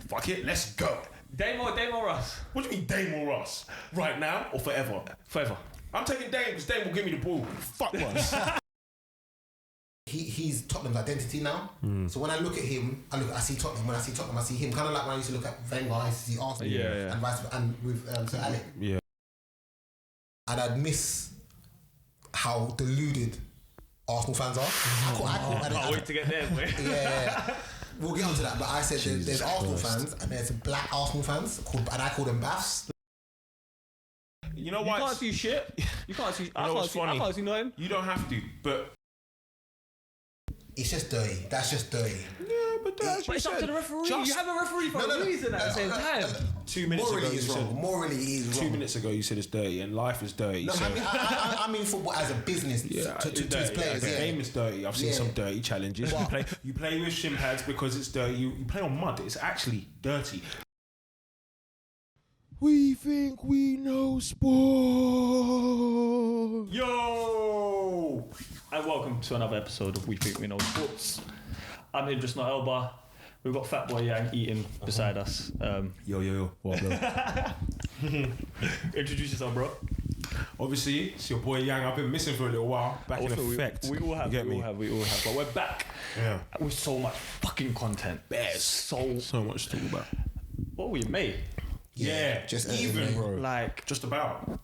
Fuck it, let's go. Dame or Russ? What do you mean Dame or Russ? Right now or forever? Forever. I'm taking Dame because Dame will give me the ball. Fuck Russ. He's Tottenham's identity now. So when I look at him, I see Tottenham. When I see Tottenham, I see him. Kind of like when I used to look at Wenger, I used to see Arsenal and vice versa, and with Sir Alec. Yeah. And I'd miss how deluded Arsenal fans are. I can't wait to get there, boy. Yeah. We'll get onto that, but I said there's Arsenal fans and there's black Arsenal fans, and I call them baths. You know why? You can't see shit. You can't see. I can't see nothing. You don't have to, but it's just dirty. That's just dirty. Yeah, but it's up to the referee. You have a referee for a reason at the same time. 2 minutes morally ago, is wrong. Morally is wrong. 2 minutes ago, you said it's dirty, and life is dirty. No, so. I mean football as a business to its players. The game is dirty. I've seen some dirty challenges. You play with shin pads because it's dirty. You play on mud. It's actually dirty. We think we know sport. Yo! And welcome to another episode of We Think We Know Sports. I'm Idris, not Elba. We've got Fat Boy Yang eating beside us. Yo. What, bro? Introduce yourself, bro. Obviously, it's your boy Yang. I've been missing for a little while. Back in effect. We all have. But we're back. Yeah. With so much fucking content. There's so much to talk about. What we made. Yeah, just even, bro. Like, just about.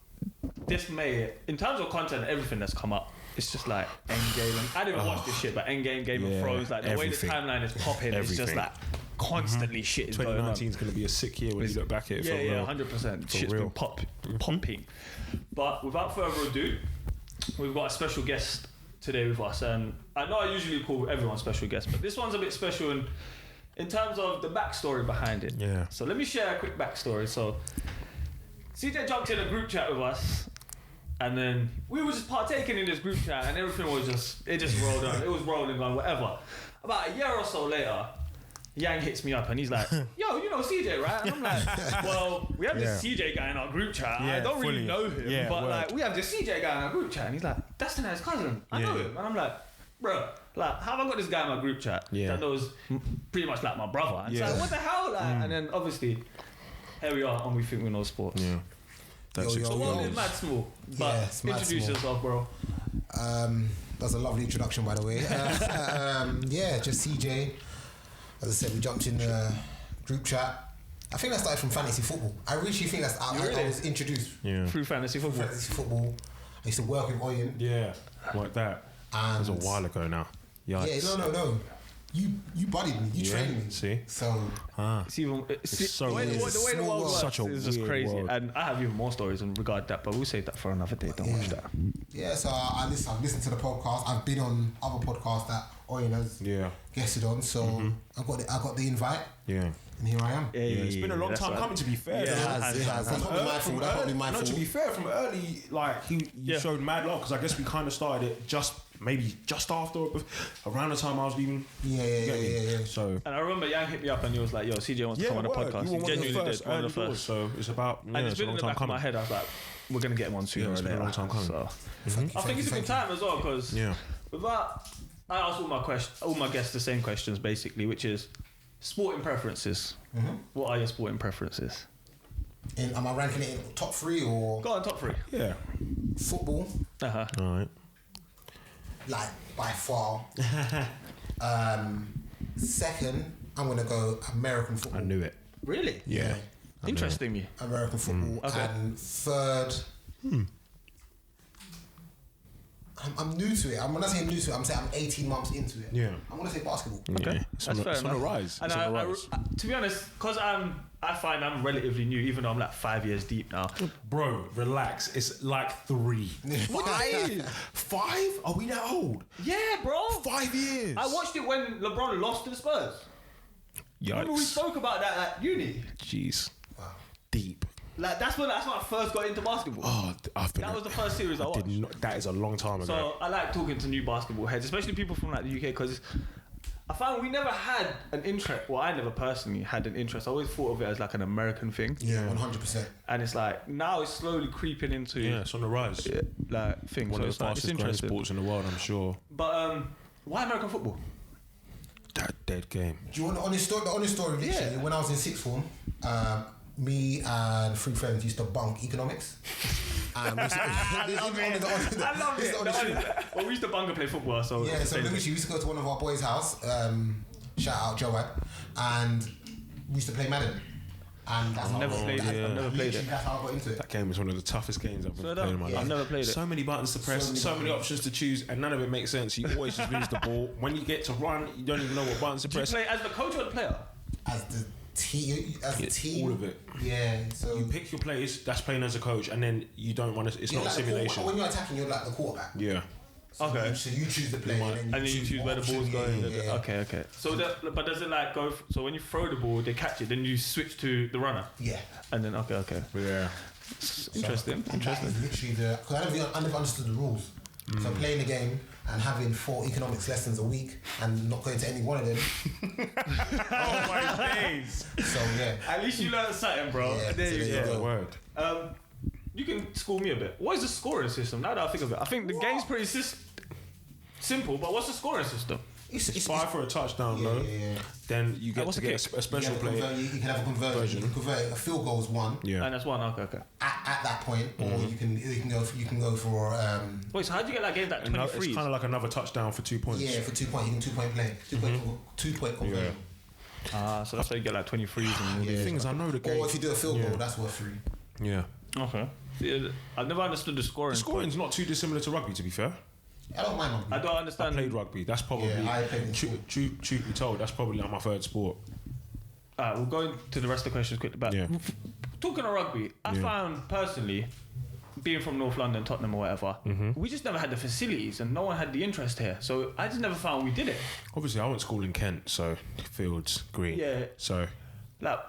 This May, in terms of content, everything that's come up, it's just like Endgame. I didn't watch this shit, but Endgame, Game of Thrones, like the way the timeline is popping, it's just like constantly shit is going on. 2019 is going to be a sick year when you look back at it. Yeah, 100%. Shit's been pumping. But without further ado, we've got a special guest today with us, and I know I usually call everyone special guest, but this one's a bit special in terms of the backstory behind it. Yeah. So let me share a quick backstory. So CJ jumped in a group chat with us, and then we were just partaking in this group chat, and everything was just rolled on. It was rolling on, whatever. About a year or so later, Yang hits me up and he's like, yo, you know CJ, right? And I'm like, well, we have this CJ guy in our group chat. I don't really know him, but like, we have this CJ guy in our group chat. And he's like, that's the nice cousin. I know him. And I'm like, bro, like, how have I got this guy in my group chat that knows pretty much like my brother? And it's like, what the hell? Like, and then obviously, here we are, and we think we know sports. Yeah. So world is mad small, but introduce yourself, bro. That's a lovely introduction, by the way. Just CJ. As I said, we jumped in the group chat. I think that started from fantasy football. I really think that's how I was introduced. Through fantasy football. I used to work with Oyen. Yeah, like that. And that was a while ago now. Yikes. Yeah, no. You buddied me. You trained me. See? So it's so the way the world works such a is just crazy. world. And I have even more stories in regard to that, but we'll save that for another day. Don't watch that. Yeah, so I've listened to the podcast. I've been on other podcasts that Oyen has guested on. So I got the invite. Yeah. And here I am. Yeah, it's been a long time coming, to be fair. It has. That's probably my fault. To be fair, from early, like, you showed mad love, because I guess we kind of started it just after, around the time I was leaving. Yeah. So. And I remember Yang hit me up and he was like, yo, CJ wants to come on the podcast. He genuinely did, one of the first. So it's about, and it's been in the back of my head, I was like, we're going to get one sooner or later. It's been a long time coming. So. I think it's a good time as well, because with that, I asked all my guests the same questions, basically, which is, sporting preferences. What are your sporting preferences? Am I ranking it in top 3 or? Go on, top 3. Yeah. Football. All right. Like, by far. Second, I'm gonna go American football. I knew it. Really? Yeah. Interesting me. American football. Okay. And third. I'm new to it. I'm not saying new to it. I'm saying I'm 18 months into it. Yeah. I'm gonna say basketball. Okay, that's fair. It's on the rise. And I, to be honest, because I find I'm relatively new, even though I'm like 5 years deep now. Bro, relax. It's like 3. 5? 5? Are we that old? Yeah, bro. 5 years. I watched it when LeBron lost to the Spurs. Yikes. Remember we spoke about that at uni? Jeez. Wow. Deep. Like that's when I first got into basketball. Oh, that was the first series I watched. That is a long time ago. So I like talking to new basketball heads, especially people from like the UK, because I found we never had an interest. Well, I never personally had an interest. I always thought of it as like an American thing. Yeah, 100%. And it's like now it's slowly creeping into it's on the rise. Like things. One of the fastest growing sports in the world, I'm sure. But why American football? dead game. Do you want the honest story? Literally, when I was in sixth form, me and 3 friends used to bunk economics. I love it. Well, we used to bunk and play football, so yeah. So we used to go to one of our boys' house. Shout out Joab, and we used to play Madden. And that's I've never played it. That's how I got into it. That game was one of the toughest games I've ever played in my life. I've never played it. So many buttons to press, so many options to choose, and none of it makes sense. You always just lose the ball. When you get to run, you don't even know what buttons to press. Do you play as the coach or the player? As the team. All of it. Yeah. So you pick your plays. That's playing as a coach, and then you don't run. It's not a simulation. When you're attacking, you're like the quarterback. Yeah. So okay. So you choose the play, and then you choose where the ball's going. Yeah. Okay. So, but does it like go? So when you throw the ball, they catch it. Then you switch to the runner. Yeah. And then okay. Yeah. Interesting. That is literally because I never understood the rules. So playing the game and having 4 economics lessons a week and not going to any one of them. Oh my days. So yeah. At least you learned something, bro. Yeah, there you go. Word. You can school me a bit. What is the scoring system? Now that I think of it, I think the game's pretty simple. But what's the scoring system? It's 5 for a touchdown, though. Yeah. Then you get to get a special play. You can have a conversion. You can convert it. A field goal is 1. Yeah. And that's 1. Okay. At that point, or you can go for. Wait, so how do you get that game? That 23? It's kind of like another touchdown for 2 points. Yeah, for 2 points. You can 2 point play. 2 point conversion. So that's how you get like 23s and all The thing is, I know the game. Or if you do a field goal, that's worth 3. Yeah. Okay. See, I've never understood the scoring. The scoring's not too dissimilar to rugby, to be fair. I don't mind rugby. I don't understand. I played rugby. That's probably, I played truth be told, that's probably like my third sport. Alright, we'll go into the rest of the questions quickly. But talking of rugby, I found personally, being from North London, Tottenham or whatever, we just never had the facilities and no one had the interest here. So I just never found we did it. Obviously, I went to school in Kent, so Fields, Green. Yeah. So, like,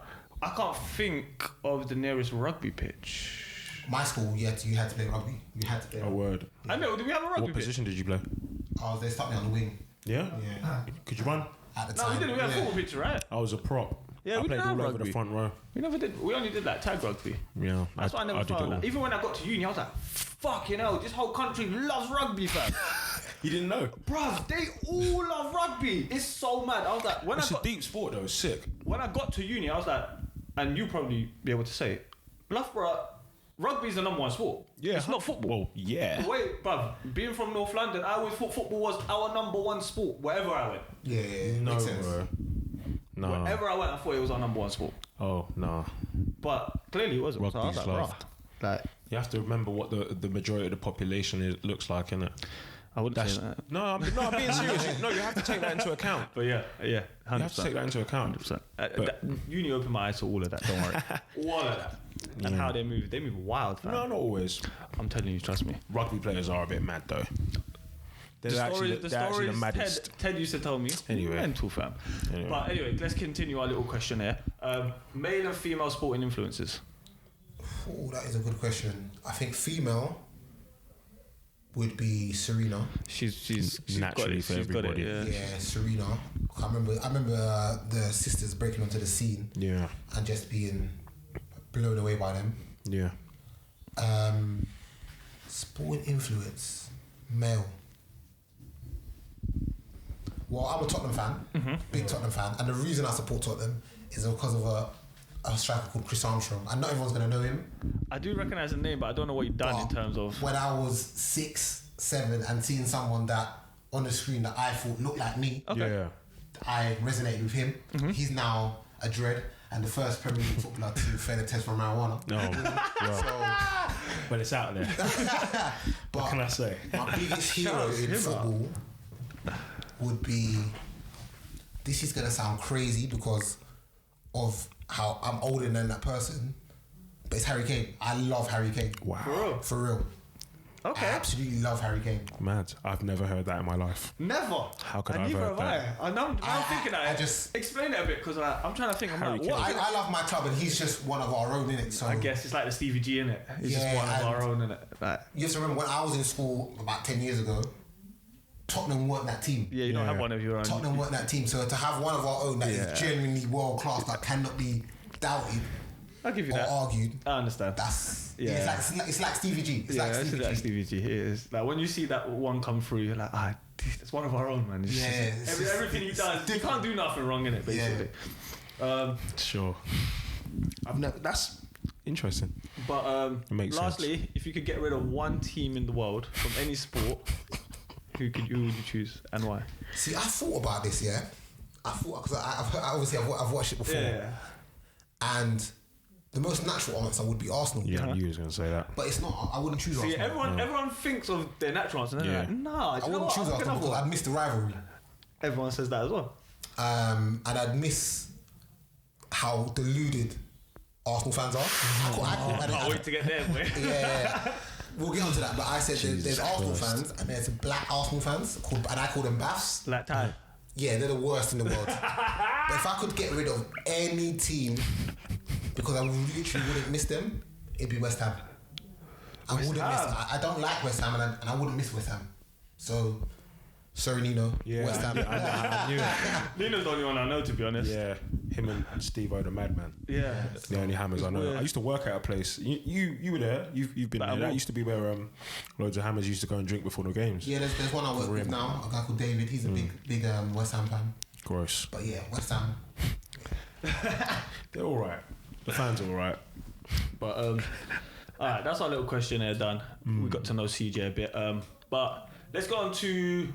I can't think of the nearest rugby pitch. My school, you had to play rugby. You had to play rugby. a word. I know, do we have a rugby What pitch? position did you play? They stuck me on the wing. Yeah? Yeah. Could you run? At the No, time. we didn't. We had a football pitch, right? I was a prop. Yeah, I we played didn't have all over rugby. the front row. We never did. We only did like tag rugby. Yeah. That's why I never did it found all. that. Even when I got to uni, I was like, fucking hell, this whole country loves rugby, fam. You didn't know? Bruv, they all love rugby. It's so mad. I was like, It's a deep sport, though. It's sick. when I got to uni, I was like, and you probably be able to say it, Loughborough, rugby's the number 1 sport. Yeah. It's not football. Well, yeah. Wait, bruv, being from North London, I always thought football was our number 1 sport, wherever I went. Yeah. No, Makes sense. bro. No. Wherever I went, I thought it was our number 1 sport. Oh, no. But clearly it wasn't. So I was Rugby's like, loved. bruh, like, You have to remember what the majority of the population looks like, innit? I wouldn't say that. No, I'm being serious. No, you have to take that into account. But yeah, 100%. You have to take that into account. 100%. Uni opened my eyes to all of that, don't worry. All of that. And how they move wild, fam. No, not always. I'm telling you, trust me. Rugby players are a bit mad, though. They're actually the maddest. Ted used to tell me. Anyway. Mental, fam. Anyway. But anyway, let's continue our little questionnaire. Male and female sporting influences. Oh, that is a good question. I think female would be Serena. She's Naturally for everybody. Yeah, Serena. I remember the sisters breaking onto the scene. Yeah. And just being blown away by them. Yeah. Sporting influence, male. Well, I'm a Tottenham fan, big Tottenham fan, and the reason I support Tottenham is because of a striker called Chris Armstrong. And not everyone's gonna know him. I do recognise the name, but I don't know what you've done in terms of. When I was 6, 7, and seeing someone that on the screen that I thought looked like me, Yeah. I resonated with him. He's now a dread and the first Premier League footballer to fail the test for marijuana. No. But it's out there. But What can I say? my biggest hero in football would be. This is gonna sound crazy because of how I'm older than that person, but it's Harry Kane. I love Harry Kane. Wow. For real. Okay. I absolutely love Harry Kane. Mad. I've never heard that in my life. Never. How could I have neither heard have that? I. I'm thinking that. I just explain it a bit because I'm trying to think. I'm like, Harry what? I love my club and he's just one of our own, innit? So I guess it's like the Stevie G, innit? It's just Yeah, one of and- our own, innit? Like, you have to remember when I was in school about 10 years ago, Tottenham weren't that team. yeah, you don't Yeah. have one of your own. Tottenham weren't that team. So to have one of our own that is genuinely world class, that cannot be doubted I'll give you or that. argued, I understand. that's Yeah. It's like Stevie G. It's yeah, like it's Stevie like G. Stevie G. It is like when you see that one come through, you're like, It's one of our own, man. Everything he does, you can't do nothing wrong in it, basically. Yeah. Sure. That's interesting. But makes lastly, sense. if you could get rid of one team in the world from any sport, who would you choose and why? See, I thought about this, yeah. I thought, because I've watched it before. Yeah. And the most natural answer would be Arsenal. Yeah, I knew he was going to say that. But it's not. I wouldn't choose See, Arsenal. everyone thinks of their natural answer. Yeah. Like, nah, I wouldn't choose Arsenal because I'd miss the rivalry. Everyone says that as well. And I'd miss how deluded Arsenal fans are. I can't wait to get there, boy. Yeah. We'll get onto that, but I said there's Arsenal fans and there's black Arsenal fans, and I call them Baths. Like time. Yeah, they're the worst in the world. But if I could get rid of any team, because I literally wouldn't miss them, it'd be West Ham. I don't like West Ham, and I wouldn't miss West Ham. So, sorry, Nino. Yeah, West Ham. I knew it. Nino's the only one I know, to be honest. Yeah, him and Steve-O the Madman. Yeah. The only hammers I know. I used to work at a place. You were there. You've been there. That used to be where loads of hammers used to go and drink before the games. Yeah, there's one I work with now, a guy called David. He's a big West Ham fan. Gross. But yeah, West Ham. They're all right. The fans are all right. But alright, that's our little questionnaire done. We got to know CJ a bit. But let's go on to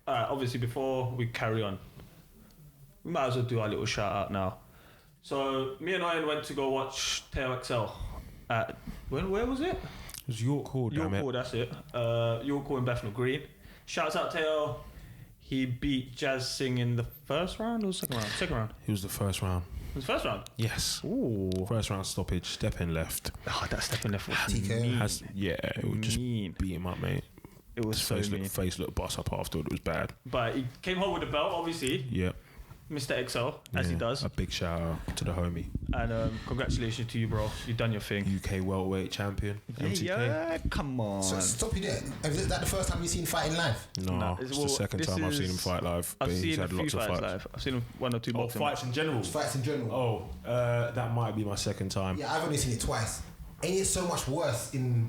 obviously before we carry on, we might as well do our little shout out now. So me and Ian went to go watch Teo XL at where was it? It was York Hall. York Hall, that's it. York Hall in Bethnal Green. Shouts out Teo. He beat Jazz Singh in the first round or second round? Second round. It was the first round. It was the first round? Yes. Ooh. First round stoppage, step in left. Oh, that step in left was TK. mean. It would just Mean. beat him up, mate. It was so mean. Face looked bust up afterward. It was bad. But he came home with the belt, obviously. Yep. Mr. XL, as he does. A big shout out to the homie. And congratulations to you, bro. You've done your thing. UK welterweight champion. MTK. Yeah, come on. So stop you there. Is that the first time you've seen fighting live? No, it's the second time I've seen him fight live. I've but he's seen a had few lots of fights fights. live. I've seen him one or two boxing fights in general. Fights in general. Oh, that might be my second time. Yeah, I've only seen it twice. And it's so much worse in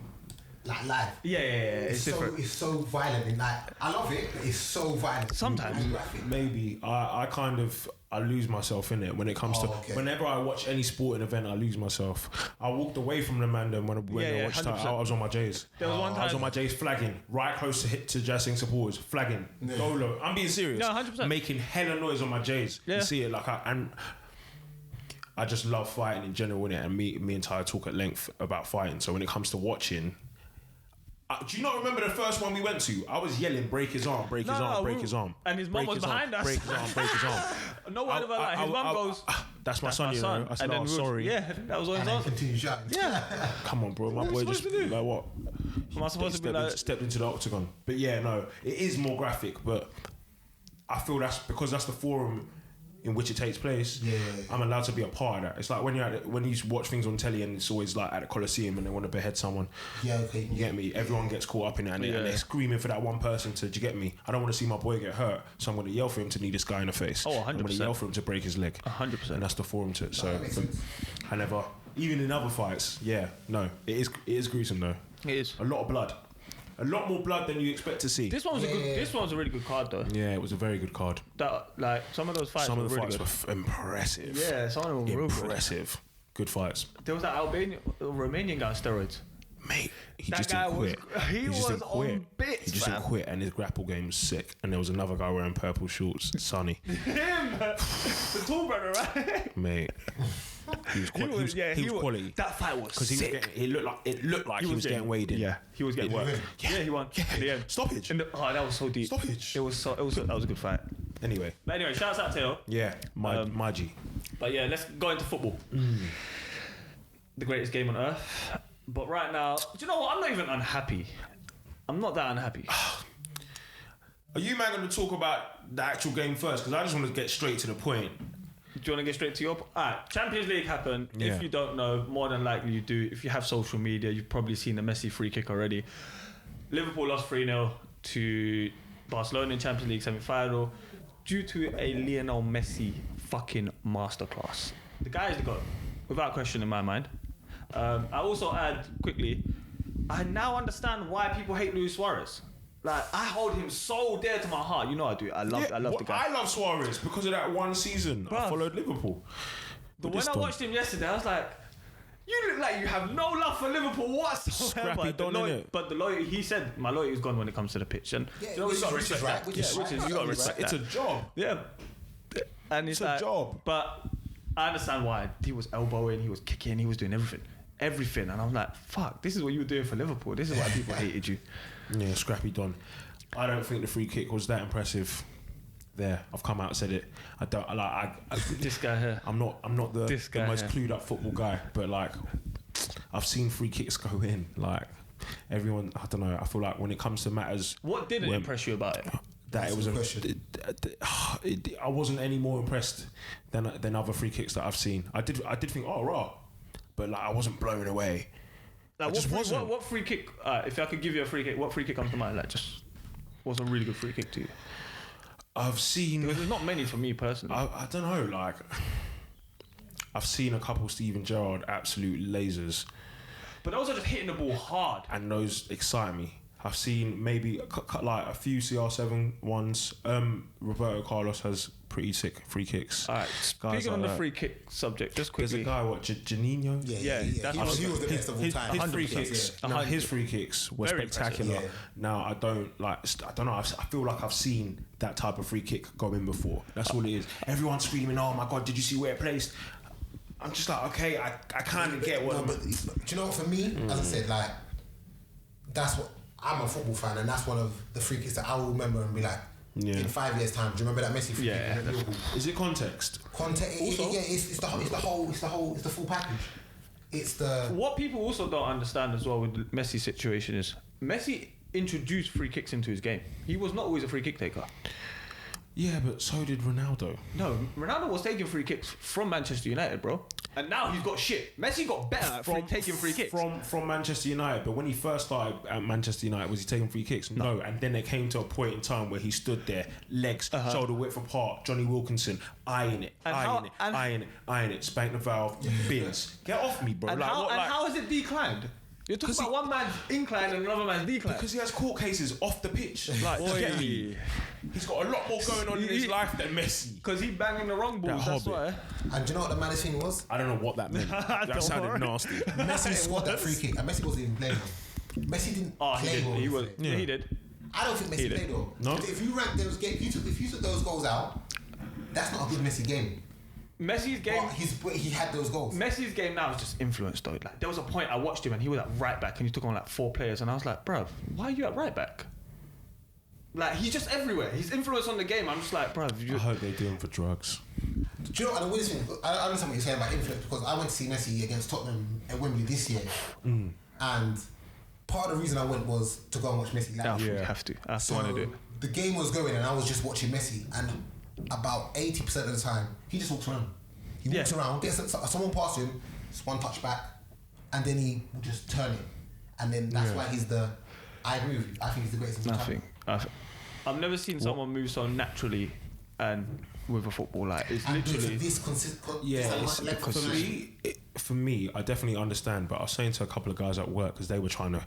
like live. Yeah. It's different. It's so violent. And like, I love it, but it's so violent. Sometimes. Maybe I lose myself in it when it comes to whenever I watch any sporting event. I lose myself. I walked away from the man then when I watched that. I was on my J's. There was one time I was on my J's flagging right close to Jazz Singh supporters, flagging. Go low. I'm being serious. No, 100%. Making hella noise on my J's. Yeah. You see it like I just love fighting in general, innit? And me and Ty talk at length about fighting. So when it comes to watching. Do you not remember the first one we went to? I was yelling, break his arm, break his arm, break his arm. And his mum was behind us. Break his arm, break his arm. No word about that. His mum goes, that's my son, you know. I said, and then sorry. Yeah, that was all his answer. Continue shouting. Yeah. Come on, bro. My boy just, like, what? Am I supposed to be like... Stepped into the octagon. But yeah, no, it is more graphic, but I feel that's because that's the forum in which it takes place. Yeah. I'm allowed to be a part of that. It's like when you watch things on telly and it's always like at the Coliseum and they want to behead someone. Yeah, okay. You get me? Everyone gets caught up in it and they're screaming for that one person do you get me? I don't want to see my boy get hurt, so I'm going to yell for him to knee this guy in the face. Oh, 100%. I'm going to yell for him to break his leg. 100%. And that's the forum to it. So makes sense. I never, even in other fights, it is gruesome though. It is. A lot of blood. A lot more blood than you expect to see. This one was This one was a really good card though. Yeah, it was a very good card. That like some of those fights. Some of the were really fights good. were impressive. Yeah, some of them were real good. Impressive. Good fights. There was that Romanian guy on steroids. Mate, he That just guy didn't quit. he just was didn't quit. on bits, He just man. didn't quit, and his grapple game was sick. And there was another guy wearing purple shorts, Sonny. Him, the tall brother, right? Mate, he was quality. That fight was Because sick. it looked like he was getting weighed in. Yeah, he was getting worked. Yeah, he won. Yeah. In the end. Stoppage. That was so deep. Stoppage. That was a good fight. Anyway, But anyway, shouts out to Teo. yeah, my G. But yeah, let's go into football. The greatest game on earth. But right now, do you know what? I'm not even unhappy. I'm not that unhappy. Are you man going to talk about the actual game first? Because I just want to get straight to the point. Do you want to get straight to your... Alright, Champions League happened. Yeah. If you don't know, more than likely you do. If you have social media, you've probably seen the Messi free kick already. Liverpool lost 3-0 to Barcelona in Champions League semi-final due to a Lionel Messi fucking masterclass. The guy is the GOAT, without question in my mind. I also add quickly, I now understand why people hate Luis Suarez. Like, I hold him so dear to my heart. You know I do. I love the guy. I love Suarez because of that one season. I Bruv. followed Liverpool. When I watched him yesterday, I was like, you look like you have no love for Liverpool whatsoever. Scrappy Don, innit? But the loyalty, he said, my loyalty is gone when it comes to the pitch. And Yeah, you know, you got to respect that. which is right. You got to respect It's that. a job. Yeah. And it's a like, job. But I understand why. He was elbowing, he was kicking, he was doing everything. And I'm like, fuck, this is what you were doing for Liverpool. This is why people hated you. Yeah, Scrappy Don. I don't think the free kick was that impressive. There, I've come out and said it. I don't like. This guy here. I'm not the most clued up football guy, but like, I've seen free kicks go in. Like, everyone, I don't know. I feel like when it comes to matters, What didn't impress you about it? that it was I wasn't any more impressed than other free kicks that I've seen. I did think, oh, raw, but like I wasn't blown away. Like, I just wasn't. What free kick? If I could give you a free kick, what free kick comes to mind? Like, just was a really good free kick to you? I've seen. Because there's not many for me personally. I don't know. Like, I've seen a couple Steven Gerrard absolute lasers, But those are just hitting the ball hard. and those excite me. I've seen maybe like a few CR7 ones. Roberto Carlos has pretty sick free kicks. All right, Guys speaking on like the that. free kick subject, just There's quickly. a guy, Janino? Yeah, He was the best of all time. His free 100%, kicks, yeah. no, his free kicks were Very spectacular. impressive, yeah. Now I don't know. I feel like I've seen that type of free kick go in before. That's all it is. Everyone's screaming, "Oh my god, did you see where it placed?" I'm just like, okay, I kind of get what. No, but do you know what? For me, as I said, like that's what I'm a football fan, and that's one of the free kicks that I will remember and be like, in 5 years' time, do you remember that Messi free Yeah, kick? Liverpool? Is it context? It's the full package. It's the What people also don't understand as well with the Messi situation is Messi introduced free kicks into his game. He was not always a free kick taker. Yeah, but so did Ronaldo. No, Ronaldo was taking free kicks from Manchester United, bro. And now he's got shit. Messi got better at taking free kicks. From Manchester United, but when he first started at Manchester United, was he taking free kicks? No. And then it came to a point in time where he stood there, legs shoulder width apart, Johnny Wilkinson, eyeing it, spank the valve, bins. Get off me, bro. And, how has it declined? You're talking about one man's incline and another man's decline. Because he has court cases off the pitch. Like, you get me? He's got a lot more going on in his life than Messi. Because he's banging the wrong balls, That that's hobbit. why. and do you know what the maddest thing was? I don't know what that meant. That sounded nasty. Messi scored that free kick, and Messi wasn't even playing. Messi didn't Oh, play he did. well. He was. Yeah. He did. I don't think Messi did. played well. No? If you rank those games, if you took those goals out, that's not a good Messi game. Messi's game. But he had those goals. Messi's game now is just influenced though. Like there was a point I watched him and he was at right back and he took on like 4 players and I was like, bruv, why are you at right back? Like he's just everywhere. He's influence on the game. I'm just like, bruv. I hope they do him for drugs. Do you know what the weirdest thing? I understand what you're saying about influence because I went to see Messi against Tottenham at Wembley this year, and part of the reason I went was to go and watch Messi live. You have to. I have to want to do it. The game was going and I was just watching Messi, and about 80% of the time he just walks around. He walks around, gets someone past him, it's one touch back, and then he will just turn it, and then that's why he's the. I agree with you. I think he's the greatest. I've never seen someone move so naturally and with a football like it's And literally. this For me, I definitely understand, but I was saying to a couple of guys at work because they were trying to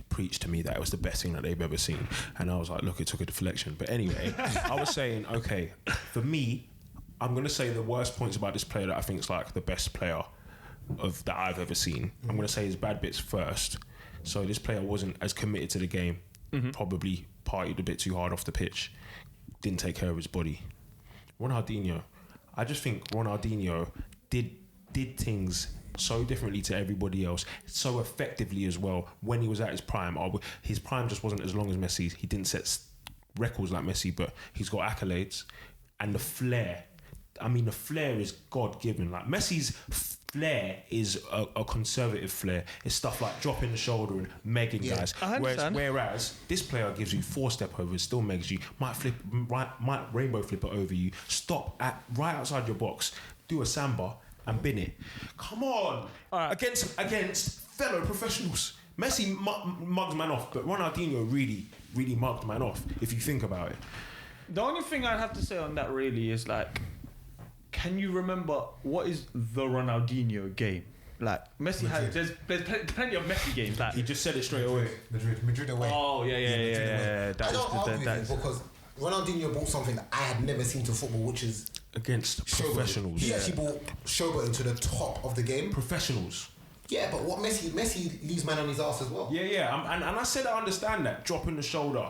preach to me that it was the best thing that they've ever seen, and I was like, look, it took a deflection. But anyway, I was saying, okay, for me, I'm gonna say the worst points about this player that I think is like the best player that I've ever seen. I'm gonna say his bad bits first. So this player wasn't as committed to the game, probably partied a bit too hard off the pitch, didn't take care of his body. Ronaldinho, I just think Ronaldinho did things so differently to everybody else, so effectively as well when he was at his prime. His prime just wasn't as long as Messi's. He didn't set records like Messi, but he's got accolades. And the flair, I mean, the flair is God-given. Like Messi's flair is a conservative flair. It's stuff like dropping the shoulder and megging guys. Whereas this player gives you 4-step overs, still megs you, might rainbow flip it over you, stop at right outside your box, do a samba and bin it. Come on, against fellow professionals. Messi mugged man off, but Ronaldinho really mugged man off. If you think about it. The only thing I'd have to say on that really is like, can you remember what is the Ronaldinho game? Like Messi has, there's plenty of Messi games. Like He just said it straight away. Madrid away. oh yeah. I don't argue with you because Ronaldinho brought something that I had never seen to football, which is Against showboating. professionals. He actually brought showboating to the top of the game. Professionals. Yeah, but what Messi leaves man on his ass as well. Yeah. And I said I understand that. Dropping the shoulder,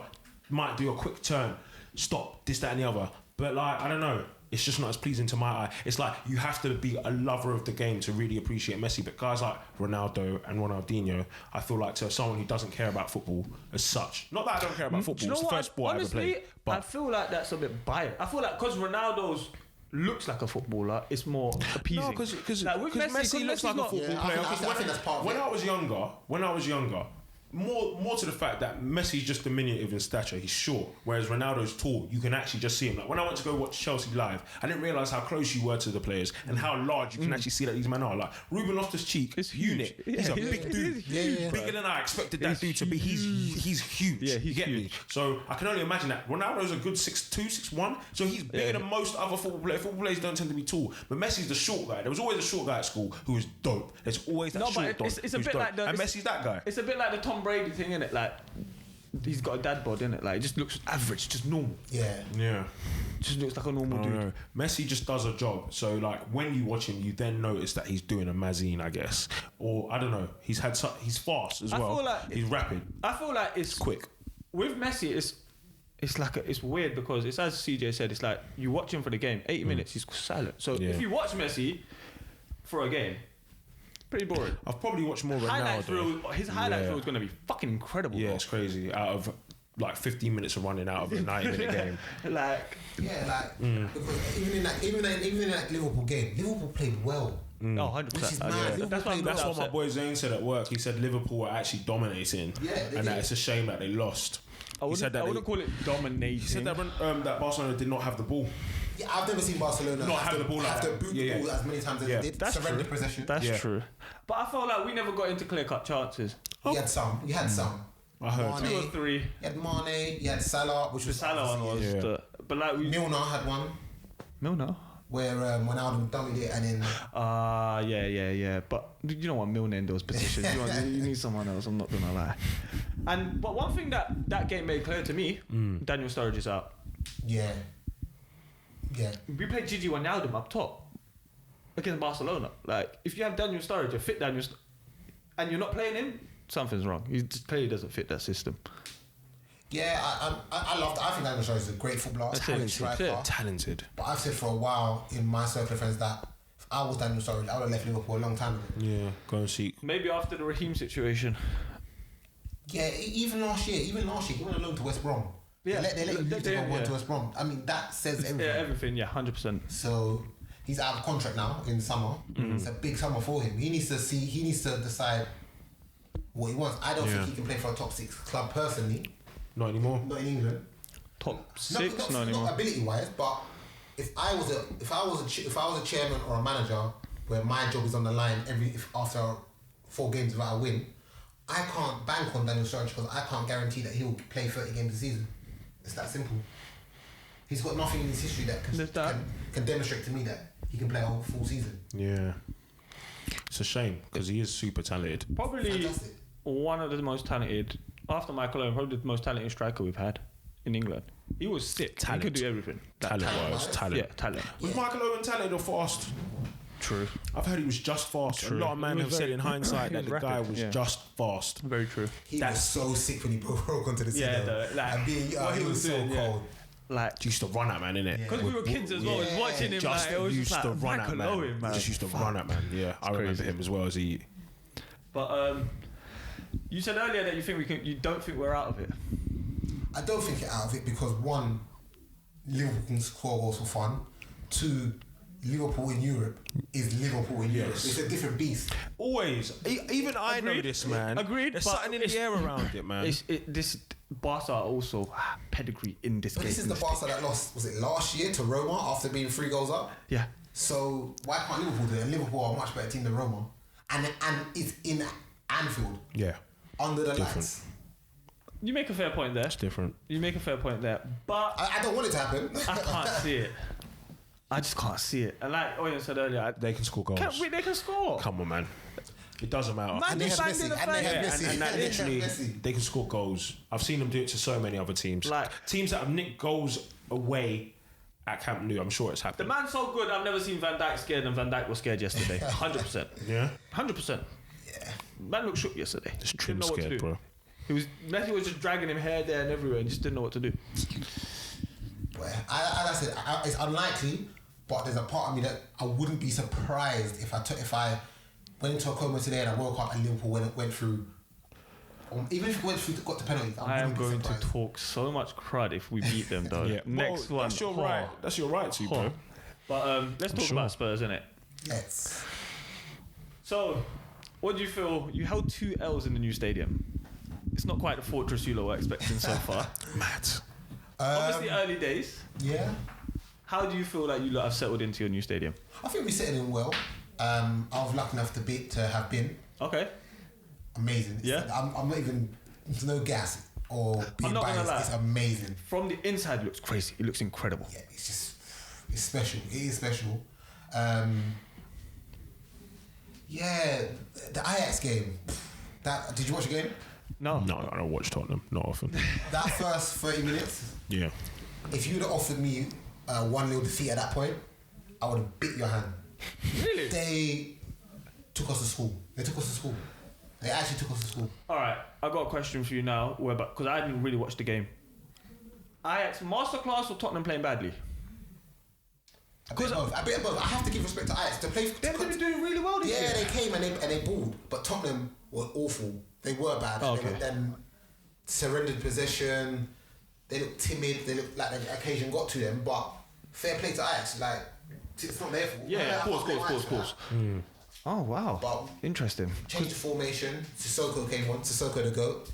might do a quick turn, stop, this, that and the other. But like, I don't know. It's just not as pleasing to my eye. It's like you have to be a lover of the game to really appreciate Messi. But guys like Ronaldo and Ronaldinho, I feel like to someone who doesn't care about football as such. Not that I don't care about football. Do you know It's the what? first sport Honestly, I ever played. But I feel like that's a bit biased. I feel like because Ronaldo's looks like a footballer, it's more appeasing. no, because Like, with Messi looks like a not- football Yeah, player. I think that's part of when it. I was younger, more to the fact that Messi's just diminutive in stature. He's short, whereas Ronaldo's tall. You can actually just see him. Like when I went to go watch Chelsea live, I didn't realise how close you were to the players and how large you can actually see that these men are. Like Ruben Loftus-Cheek, It's huge. unit. Yeah, He's a he's- big dude, Yeah. bigger than I expected that He's dude to be. He's huge. Yeah, he's you get me? huge. So I can only imagine that Ronaldo's a good 6'2", 6'1", so he's bigger than most other football players. Football players don't tend to be tall, but Messi's the short guy. There was always a short guy at school who was dope. There's always that No, short but dog it's a who's bit dope. like the. And it's- Messi's that guy. It's a bit like the Tom Brady thing, innit? Like he's got a dad bod, innit? Like it just looks average, just normal. Yeah. Yeah. Just looks like a normal I dude. don't know. Messi just does a job. So like when you watch him, you then notice that he's doing a mazine, I guess, or I don't know. He's fast as I well. feel like- he's rapid, I feel like it's quick. with Messi. It's weird because it's as CJ said. It's like you watch him for the game. 80 minutes, he's silent. So Yeah. if you watch Messi for a game, pretty boring. I've probably watched more Highlights Ronaldo. reel, his highlights Yeah. reel is going to be fucking incredible. Yeah, bro. it's crazy. Out of like 15 minutes of running out of a 90-minute game. Like Yeah, like because even in that Liverpool game, Liverpool played well. no, 100%. Which is mad. Liverpool That's why I'm That's what my upset. boy Zane said at work. He said Liverpool were actually dominating, Yeah, they and that did. it's a shame that they lost. I He said wouldn't, that I wouldn't call it dominating. He said that that Barcelona did not have the ball. Yeah, I've never seen Barcelona Not have the ball like have to that. boot Yeah, the ball yeah. as many times as Yeah. they did. That's Surrender true. possession. That's Yeah. true. But I felt like we never got into clear-cut chances. You had some. You had some. I heard. Two or Mane, three. you had Mane, you had Salah, which The was Salah one was, Yeah. but like we Milner had one Milner. where Ronaldo dummied it and then Yeah. But you don't want Milner in those positions. You need someone else. I'm not gonna lie. But one thing that game made clear to me, Daniel Sturridge is out. yeah. We played Gigi Wijnaldum up top against Barcelona. Like if you have Daniel Sturridge, a fit Daniel, and you're not playing him, something's wrong. He just clearly doesn't fit that system. Yeah, I love that. I think Daniel Sturridge is a great footballer, That's great it. striker. Talented. But I've said for a while in my circle of friends that if I was Daniel Sturridge, I would have left Liverpool a long time ago. Yeah, go and see. Maybe after the Raheem situation. Yeah, even last year, he went alone to West Brom. Yeah. They let him leave to go Yeah. to West Brom. I mean, that says everything. Yeah, everything. Yeah, 100%. So he's out of contract now in the summer. It's a big summer for him. He needs to decide what he wants. I don't think he can play for a top 6 club personally, Not anymore. not in England. Top 6, no anymore. Not ability wise, but if I was a chairman or a manager where my job is on the line after 4 games without a win, I can't bank on Daniel Sturridge because I can't guarantee that he'll play 30 games a season. It's that simple. He's got nothing in his history that can demonstrate to me that he can play a whole full season. Yeah. It's a shame because he is super talented. Probably Fantastic. one of the most talented, after Michael Owen, probably the most talented striker we've had in England. He was sick. Talent. He could do everything. Talent-wise, talent. Yeah, talent. Was Michael Owen talented or fast? True. I've heard he was just fast. True. A lot of men He have was said very- in hindsight he that was the guy rapid, was yeah. just fast. Very true. He was so sick when he broke onto the scene. Yeah, though. like, and what he was so doing, yeah. cold. Like, He used to run at man, innit? Yeah. because we were kids as well, Yeah. watching him, Just like, it was used just to like, run at Michael man. Owen, man. Just used to run at man. Yeah, I remember crazy. him as well as he. But you said earlier that you don't think we're out of it. I don't think you're out of it because 1, Liverpool can score goals for fun. 2, Liverpool in Europe is Liverpool in Europe. It's a different beast. Always. Even I know Agreed. this, man. Agreed, There's but something in it's- the air around it, man. This Barca are also pedigree in this But game. this is the Barca that lost, was it last year to Roma after being 3 goals up? Yeah. So why can't Liverpool do it? And Liverpool are a much better team than Roma. And it's in Anfield, Yeah, under the Different. lights. You make a fair point there. it's different. But I don't want it to happen. I can't see it. I just can't see it. And like Owen said earlier, They can score goals. they can score. Come on, man. It doesn't matter. Man, And they just have banged in Messi. the And they face. have Yeah, Messi. and that And they have literally, Messi. they can score goals. I've seen them do it to so many other teams. Like- teams that have nicked goals away at Camp Nou. I'm sure it's The happened. man's so good. I've never seen Van Dijk scared, and Van Dijk was scared yesterday. 100%. Yeah, 100%. Yeah. Man looked shook yesterday. it's Didn't trim know what to scared, do. bro. Messi was just dragging him here, there, and everywhere, and just didn't know what to do. Well, I said, it's unlikely, but there's a part of me that I wouldn't be surprised if I went into a coma today and I woke up and Liverpool went through. Even if it went through, got to penalties, I am wouldn't be going to surprised. talk so much crud if we beat them, though. Yeah, Next well, one. That's your oh. right. That's your right to, bro. But let's talk sure. about Spurs, innit? Yes. So, what do you feel? You held 2 L's in the new stadium. It's not quite the fortress you lot were expecting so far. Mad. Obviously, early days. Yeah. How do you feel like you lot have settled into your new stadium? I think we settled in well. I was lucky enough to have been Okay. amazing. Yeah? I'm not even, there's no gas or being not gonna biased. lie. It's amazing. From the inside, it looks crazy. It looks incredible. Yeah, it's special. It is special. Yeah, the Ajax game. Did you watch the game? No. No, I don't watch Tottenham. Not often. That first 30 minutes, Yeah. if you'd have offered me 1-0 defeat at that point, I would have bit your hand. Really? They took us to school. They actually took us to school. All right. I've got a question for you now, because I didn't really watch the game. Ajax masterclass or Tottenham playing badly? A bit of both. I have to give respect to Ajax. They've been doing really well this year. Yeah, they came and they balled, but Tottenham were awful. They were bad. Oh, and okay. They then surrendered possession. They looked timid. They looked like the occasion got to them. But fair play to Ajax. Like, it's not their fault. Yeah, I can't blame Ajax for course. that. Oh, wow. But Interesting. changed the formation. Sissoko came on. Sissoko the GOAT.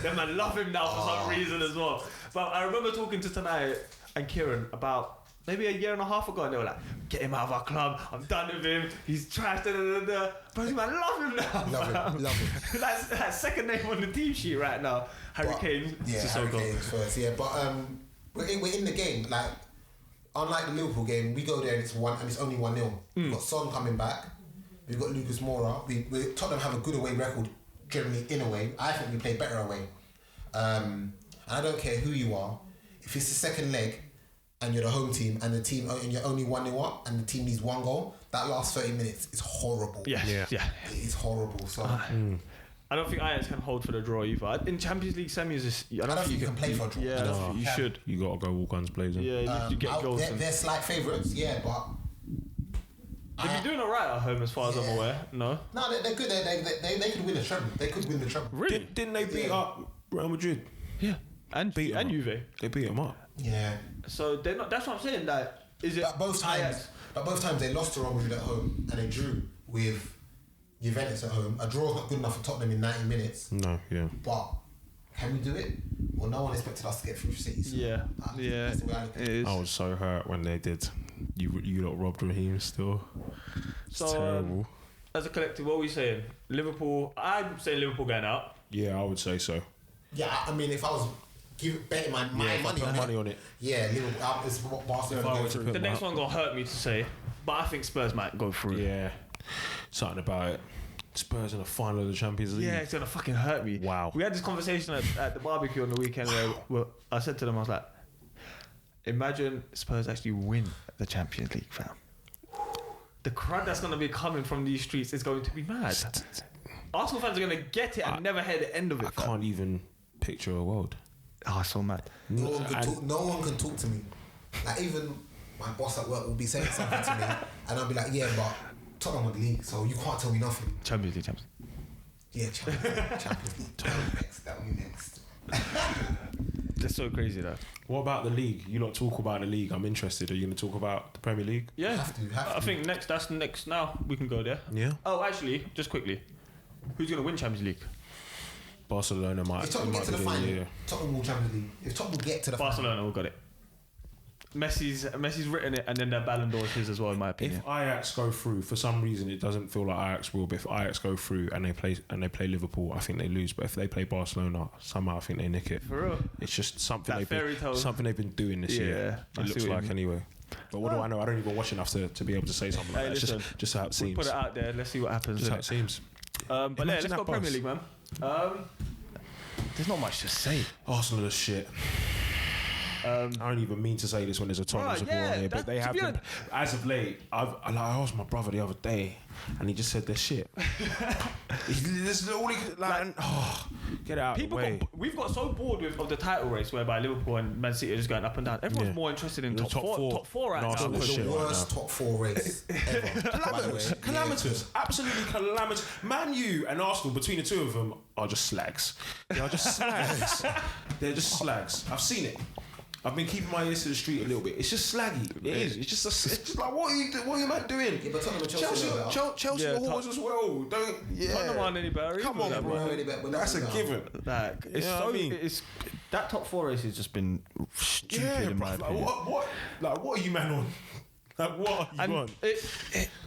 Them man love him now for some reason as well. But I remember talking to Tanai and Kieran about maybe a year and a half ago, and they were like, "Get him out of our club. I'm done with him. He's trash." Da, da, da, da. But man, love him now. Love him. That's second name on the team sheet right now. Harry But- Kane, Yeah, Harry Sissoko. Kane's first. Yeah, but we're in the game. Like, unlike the Liverpool game, we go there and it's only 1-0. We've got Son coming back. We've got Lucas Moura. Tottenham have a good away record, generally in away. I think we play better away. And I don't care who you are. If it's the second leg and you're the home team and you're only 1-0 up and the team needs 1 goal, that last 30 minutes is horrible. Yeah. It is horrible. So I don't think Ajax can hold for the draw either. In Champions League semis, I don't think you can play for a draw. Yeah, I I don't don't think think you you can. should. You gotta go all guns blazing. Yeah, you get goals. they're slight favourites, yeah, but They've been doing alright at home as far as I'm Yeah. aware. No? no, they're good. They could win a treble. They could win the treble. Really? Didn't they beat up Real Madrid? Yeah. And Beat 'em up. Juve. They beat them up. Yeah, So they're not. That's what I'm saying. Like, is it but both Ajax? times they lost to Real Madrid at home and they drew with Juventus at home. A draw's not good enough for Tottenham in 90 minutes, No, yeah. but can we do it? Well, no one expected us to get through City. So Yeah, yeah, that's the way I look at it it. is. I was so hurt when they did. You lot robbed Raheem still. It's So, terrible. As a collective, what are we saying? Liverpool. I'm saying Liverpool going out. Yeah, I would say so. Yeah, I mean, if I was betting my If I money put on money it, on it. yeah, Liverpool. It's Barcelona. If I going were to through. put The next one gonna hurt me to say, but I think Spurs might go through. Yeah, something about it. Spurs in the final of the Champions League. Yeah, it's gonna fucking hurt me. Wow. We had this conversation at the barbecue on the weekend where I said to them, I was like, imagine Spurs actually win the Champions League, fam. The crowd that's gonna be coming from these streets is going to be mad. Arsenal fans are gonna get it and never hear the end of it. I fam. can't even picture a world. Oh, so mad. No one can talk to me. Like, even my boss at work will be saying something to me, and I'll be like, "Yeah, but Tottenham won the league, so you can't tell me nothing." Champions League, Champions. Yeah, Champions League. Tottenham next. That will be next. That's so crazy, though. What about the league? You lot talk about the league. I'm interested. Are you going to talk about the Premier League? Yeah, Have to. I think that's next. Now we can go there. Yeah. Oh, actually, just quickly, who's gonna win Champions League? Barcelona might. If Tottenham get to the be final, yeah. Tottenham will Champions League. If Tottenham get to the Barcelona, we got it. Messi's written it, and then their Ballon d'Or is his as well, in my opinion. If Ajax go through, for some reason it doesn't feel like Ajax will. But if Ajax go through and they play Liverpool, I think they lose. But if they play Barcelona, somehow I think they nick it. For real. It's just something That fairy tale. something they've been doing this Yeah, year. I It see looks what you like mean. anyway. But what do I know? I don't even watch enough to be able to say something like that. Listen, It's just how it seems. Put it out there. Let's see what happens. Just how it seems. But yeah, let's go Premier League, man. There's not much to say. Arsenal is shit. I don't even mean to say this when there's a Tottenham supporter on here, but they have been, as of late. I asked my brother the other day, and he just said they're shit. This is all he could, get it out of the way. We've got so bored of the title race, whereby Liverpool and Man City are just going up and down. Everyone's more interested in top four right now. The worst top four race ever. Calamitous. Absolutely calamitous. Man U and Arsenal, between the two of them, are just slags. They are just slags. They're just slags. I've seen it. I've been keeping my ears to the street a little bit. It's just slaggy. It is. It's just like, what are you man doing? Yeah, but Tottenham Chelsea the Hawks as well. Tottenham aren't any better. Come on, bro. That's a given. Like, it's that top four race has just been stupid in my opinion. What are you man on? Like, what are you on?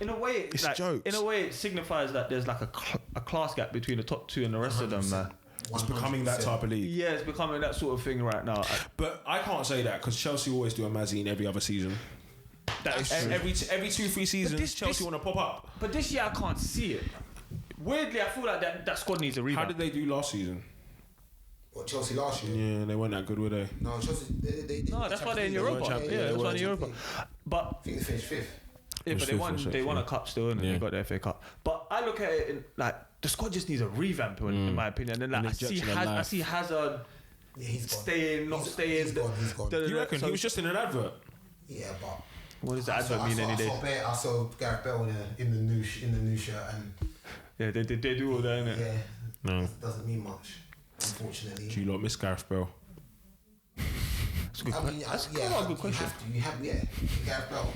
In a way, it's jokes. In a way, it signifies that there's like a class gap between the top two and the rest 100%. Of them. It's becoming that type of league. Yeah, it's becoming that sort of thing right now. But I can't say that because Chelsea always do a Mazzy in every other season. That is true. Every 2-3 seasons, Chelsea want to pop up. But this year I can't see it. Weirdly, I feel like that squad needs a revamp. How did they do last season? What, Chelsea last year? Yeah, they weren't that good, were they? No, Chelsea. No, that's why they're in Europa. Yeah, that's why they're in Europa. But I think they finished 5th. Yeah, but they won a cup still, and they got the FA Cup. But I look at it like the squad just needs a revamp, in my opinion. And then I see Hazard staying, not staying. He's gone. You reckon he was just in an advert? Yeah, but what does the advert mean any day? I saw Gareth Bale in the new shirt, and yeah, they do all that, innit? Yeah, no, doesn't mean much, unfortunately. Do you lot miss Gareth Bale? That's a good question. You have Gareth Bale.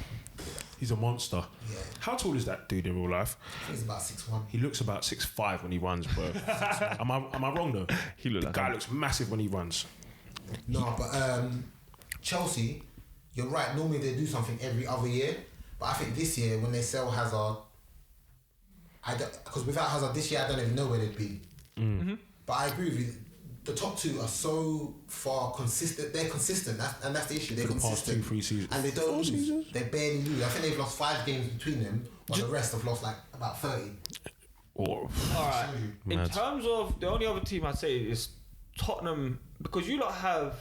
He's a monster. Yeah. How tall is that dude in real life? I think he's about 6'1". He looks about 6'5" when he runs, bro. Am I wrong though? The guy looks massive when he runs. No, but Chelsea, you're right. Normally they do something every other year, but I think this year when they sell Hazard, because without Hazard this year I don't even know where they'd be. Mm-hmm. But I agree with you. The top two are so far consistent. They're consistent, and that's the issue. They're consistent. Past 2-3 seasons. And they don't lose. Seasons? They barely lose. I think they've lost 5 games between them, while the rest have lost like about 30. All right. In terms of the only other team I'd say is Tottenham, because you lot have,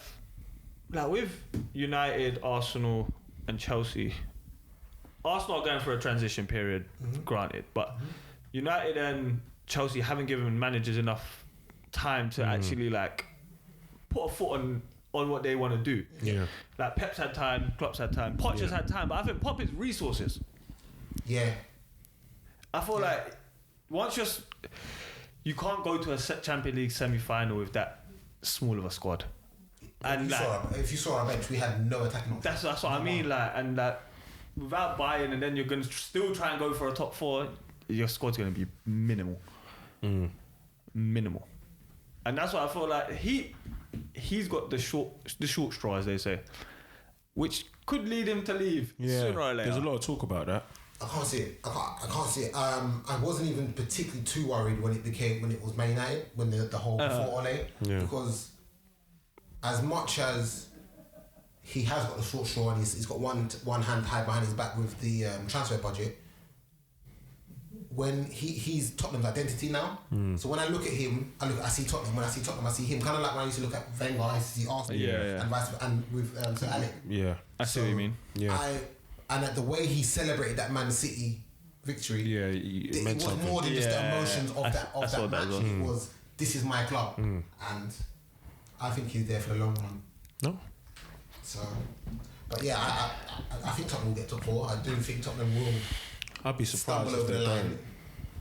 like with United, Arsenal, and Chelsea. Arsenal are going for a transition period, granted, but United and Chelsea haven't given managers enough time to actually like put a foot on what they want to do. Yeah. Like Pep's had time, Klopp's had time, Poch's had time, but I think Pop is resources. Yeah. I feel like once you can't go to a Champions League semi-final with that small of a squad. And if you saw our bench, we had no attacking options. That's what I mean. Like, and like without buying, and then you're gonna still try and go for a top 4. Your squad's gonna be minimal. Minimal. And that's what I feel like he's got the short straw, as they say, which could lead him to leave sooner or later. There's a lot of talk about that. I can't see it. I can't see it. I wasn't even particularly too worried when it was Man United, when the whole before Ole, because as much as he has got the short straw and he's got one hand tied behind his back with the transfer budget. When he's Tottenham's identity now, so when I look at him, I see Tottenham. When I see Tottenham, I see him. Kind of like when I used to look at Wenger, I used to see Arsenal, and vice versa, and with Sir Alec. Yeah, I see what you mean. Yeah, and at the way he celebrated that Man City victory, it was something. more than just the emotions of that match. Well. It was, this is my club, and I think he's there for the long run. No, so, but yeah, I think Tottenham will get top 4. I do think Tottenham will. I'd be surprised if they don't.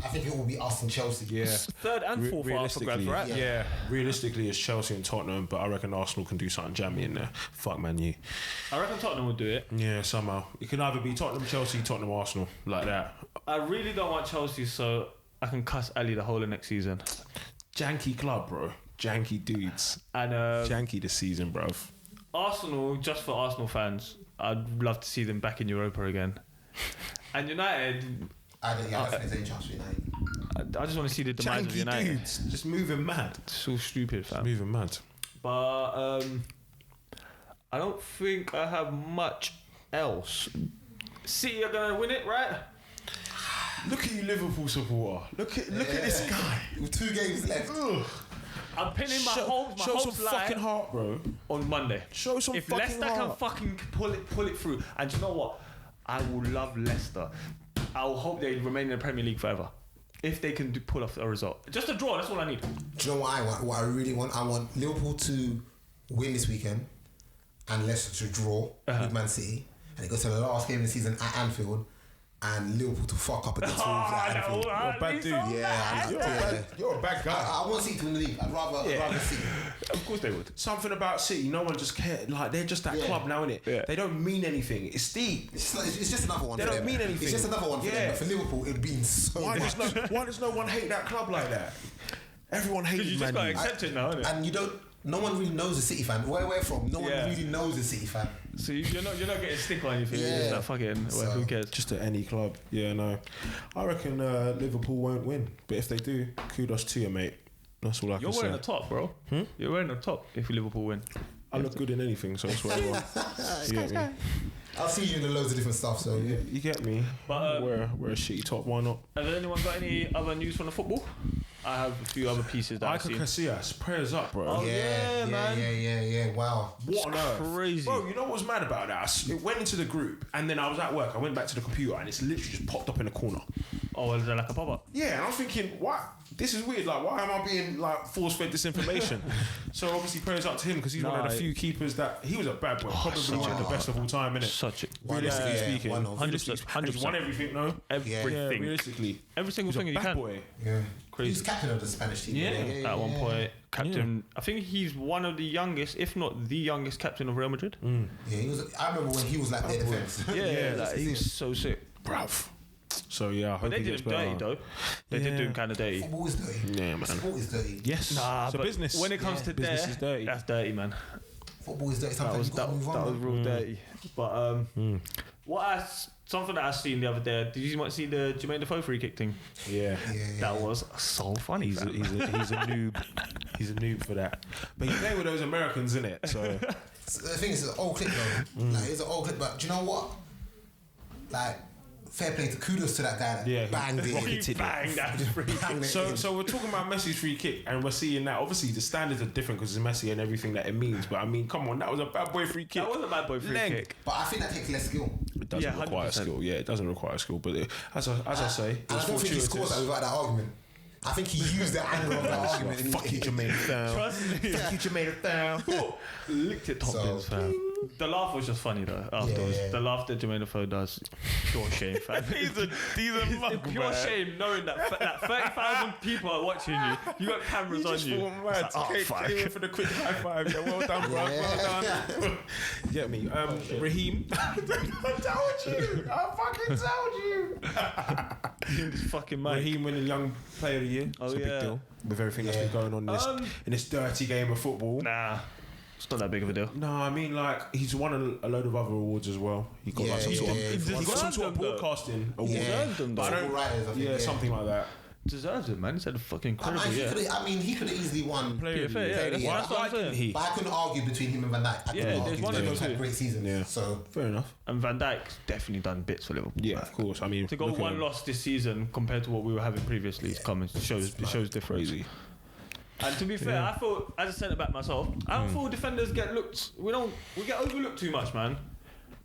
I think it will be us and Chelsea. Yeah, 3rd and 4th are for grabs, right? Yeah, realistically, it's Chelsea and Tottenham, but I reckon Arsenal can do something jammy in there. Fuck Man U. I reckon Tottenham will do it. Yeah, somehow it can either be Tottenham, Chelsea, Tottenham, Arsenal, like that. I really don't want Chelsea, so I can cuss Ali the whole of next season. Janky club, bro. Janky dudes. And janky this season, bruv. Arsenal, just for Arsenal fans, I'd love to see them back in Europa again. And United, I don't think there's any chance for United. I just want to see the demise of United. Dudes, just moving mad. So stupid, fam. Moving mad. But I don't think I have much else? City are gonna win it, right? Look at you, Liverpool supporter. Look at this guy. With 2 games left. Ugh. I'm pinning my Show hopes some fucking heart, bro. on Monday. Show some If fucking Leicester heart. can fucking pull it through, and you know what? I will love Leicester. I will hope they remain in the Premier League forever. If they can pull off a result. Just a draw, that's all I need. Do you know what I want? What I really want? I want Liverpool to win this weekend and Leicester to draw with Man City. And it goes to the last game of the season at Anfield and Liverpool to fuck up against Wolves at Anfield. You're a bad dude. Yeah, You're a bad guy. I want City to win the league. I'd rather City. Of course they would. Something about City, no one just cares. Like, they're just that club now, innit? Yeah. They don't mean anything. It's deep. It's just another one They for don't them. mean anything. It's just another one for them. But for Liverpool, it means so Why much. does no one hate that club like that? Everyone hates You just Man gotta U. accept it now, innit? And you don't. No one really knows a City fan. Where we're from, no one really knows a City fan. So you're not getting stick on anything. Yeah. You're just like, fuck it. Well, who cares? Just at any club. Yeah, no. I reckon Liverpool won't win. But if they do, kudos to you, mate. That's all I You're can say. wearing a top, bro. You're wearing a top if Liverpool win. I look good in anything, so that's what I want. You get me? I'll see you in loads of different stuff. So You get me? But wear a shitty top, why not? has anyone got any other news from the football? I have a few other pieces that I've Iker seen. Casillas, prayers up, bro. Oh, yeah, man. Yeah. Wow. What on earth? crazy. Bro, you know what was mad about that? It went into the group, and then I was at work. I went back to the computer, and it's literally just popped up in the corner. Oh, is there like a pop-up? Yeah, and I'm thinking, what? This is weird. Like, why am I being like force-fed this information? So obviously, prayers up to him because he's one of the few keepers that he was a bad boy, probably the best of all time, innit? Such a... Realistically speaking, one of. 100%. and he's won everything, no? Everything. Yeah, realistically, Every single he's thing a you bad can. boy. Yeah. Crazy. He's captain of the Spanish team. At one point, captain. I think he's one of the youngest, if not the youngest, captain of Real Madrid. Yeah, he was. I remember when he was like their defense. Yeah, like, he was so sick. Bruv. So yeah, I But hope they he did gets him dirty better. though. They did do him kind of dirty. Football is dirty. Yeah, man. Sport is dirty. Yes, Nah, it's a but business. when it comes to business there, is dirty. that's dirty, man. Football is dirty. That Sometimes was you gotta move on. that was man. real dirty. But something that I seen the other day. Did you see the Jermaine Defoe free kick thing? Yeah. That was so funny. He's a noob. He's a noob for that. But he's playing with those Americans, innit? So The thing is, it's an old clip though. Like, it's an old clip, but do you know what? Like, fair play to kudos to that guy that Yeah, banged it. He banged that free kick. Banged it in. So we're talking about Messi's free kick, and we're seeing that. Obviously, the standards are different because it's Messi and everything that it means. But I mean, come on, that was a bad boy free kick. That was a bad boy free Leg. kick. But I think that takes less skill. It doesn't require 100%. skill. Yeah, it doesn't require skill. But as I say, it And was I don't think he scores that fortuitous. without that argument. I think he used the anger of that argument. and Fuck you, Jermaine down. Trust me. Fuck you, Jermaine down. Licked it Tompkins, So- fam. The laugh was just funny though. Afterwards, Yeah. the laugh that Jermaine Defoe does, pure shame, fam. He's a mug, Pure man. shame knowing that 30,000 people are watching you. You got cameras on you. It's like, oh, fuck. Came for the quick high five. Yeah, well done, bro. Well done. Get me, Raheem. I told you. I fucking told you. This fucking man. Raheem winning Young Player of the Year. Oh, It's a big yeah. deal with everything that's been going on in this dirty game of football. Nah, it's not that big of a deal. No, I mean, like, he's won a load of other awards as well. He got like some sort of, yeah. he got some sort of Deserved them, though. broadcasting award. Deserved them, though. But I Football writers, I think. yeah, something like that. Deserves it, man. He said fucking I incredible, yeah. mean, he could have easily won. Player of the PFA, Year. yeah. That's Yeah. what I'm Why didn't saying. he? But I couldn't argue between him and Van Dijk. I couldn't Yeah, there's argue. one of They those both had two. great seasons. Yeah. So Fair enough. And Van Dijk's definitely done bits for Liverpool. Yeah, of course. I mean, To go look at one him. loss this season compared to what we were having previously is coming. It shows difference. Crazy. And to be fair, I thought as a centre back myself, I don't feel defenders get looked. We get overlooked too much, man.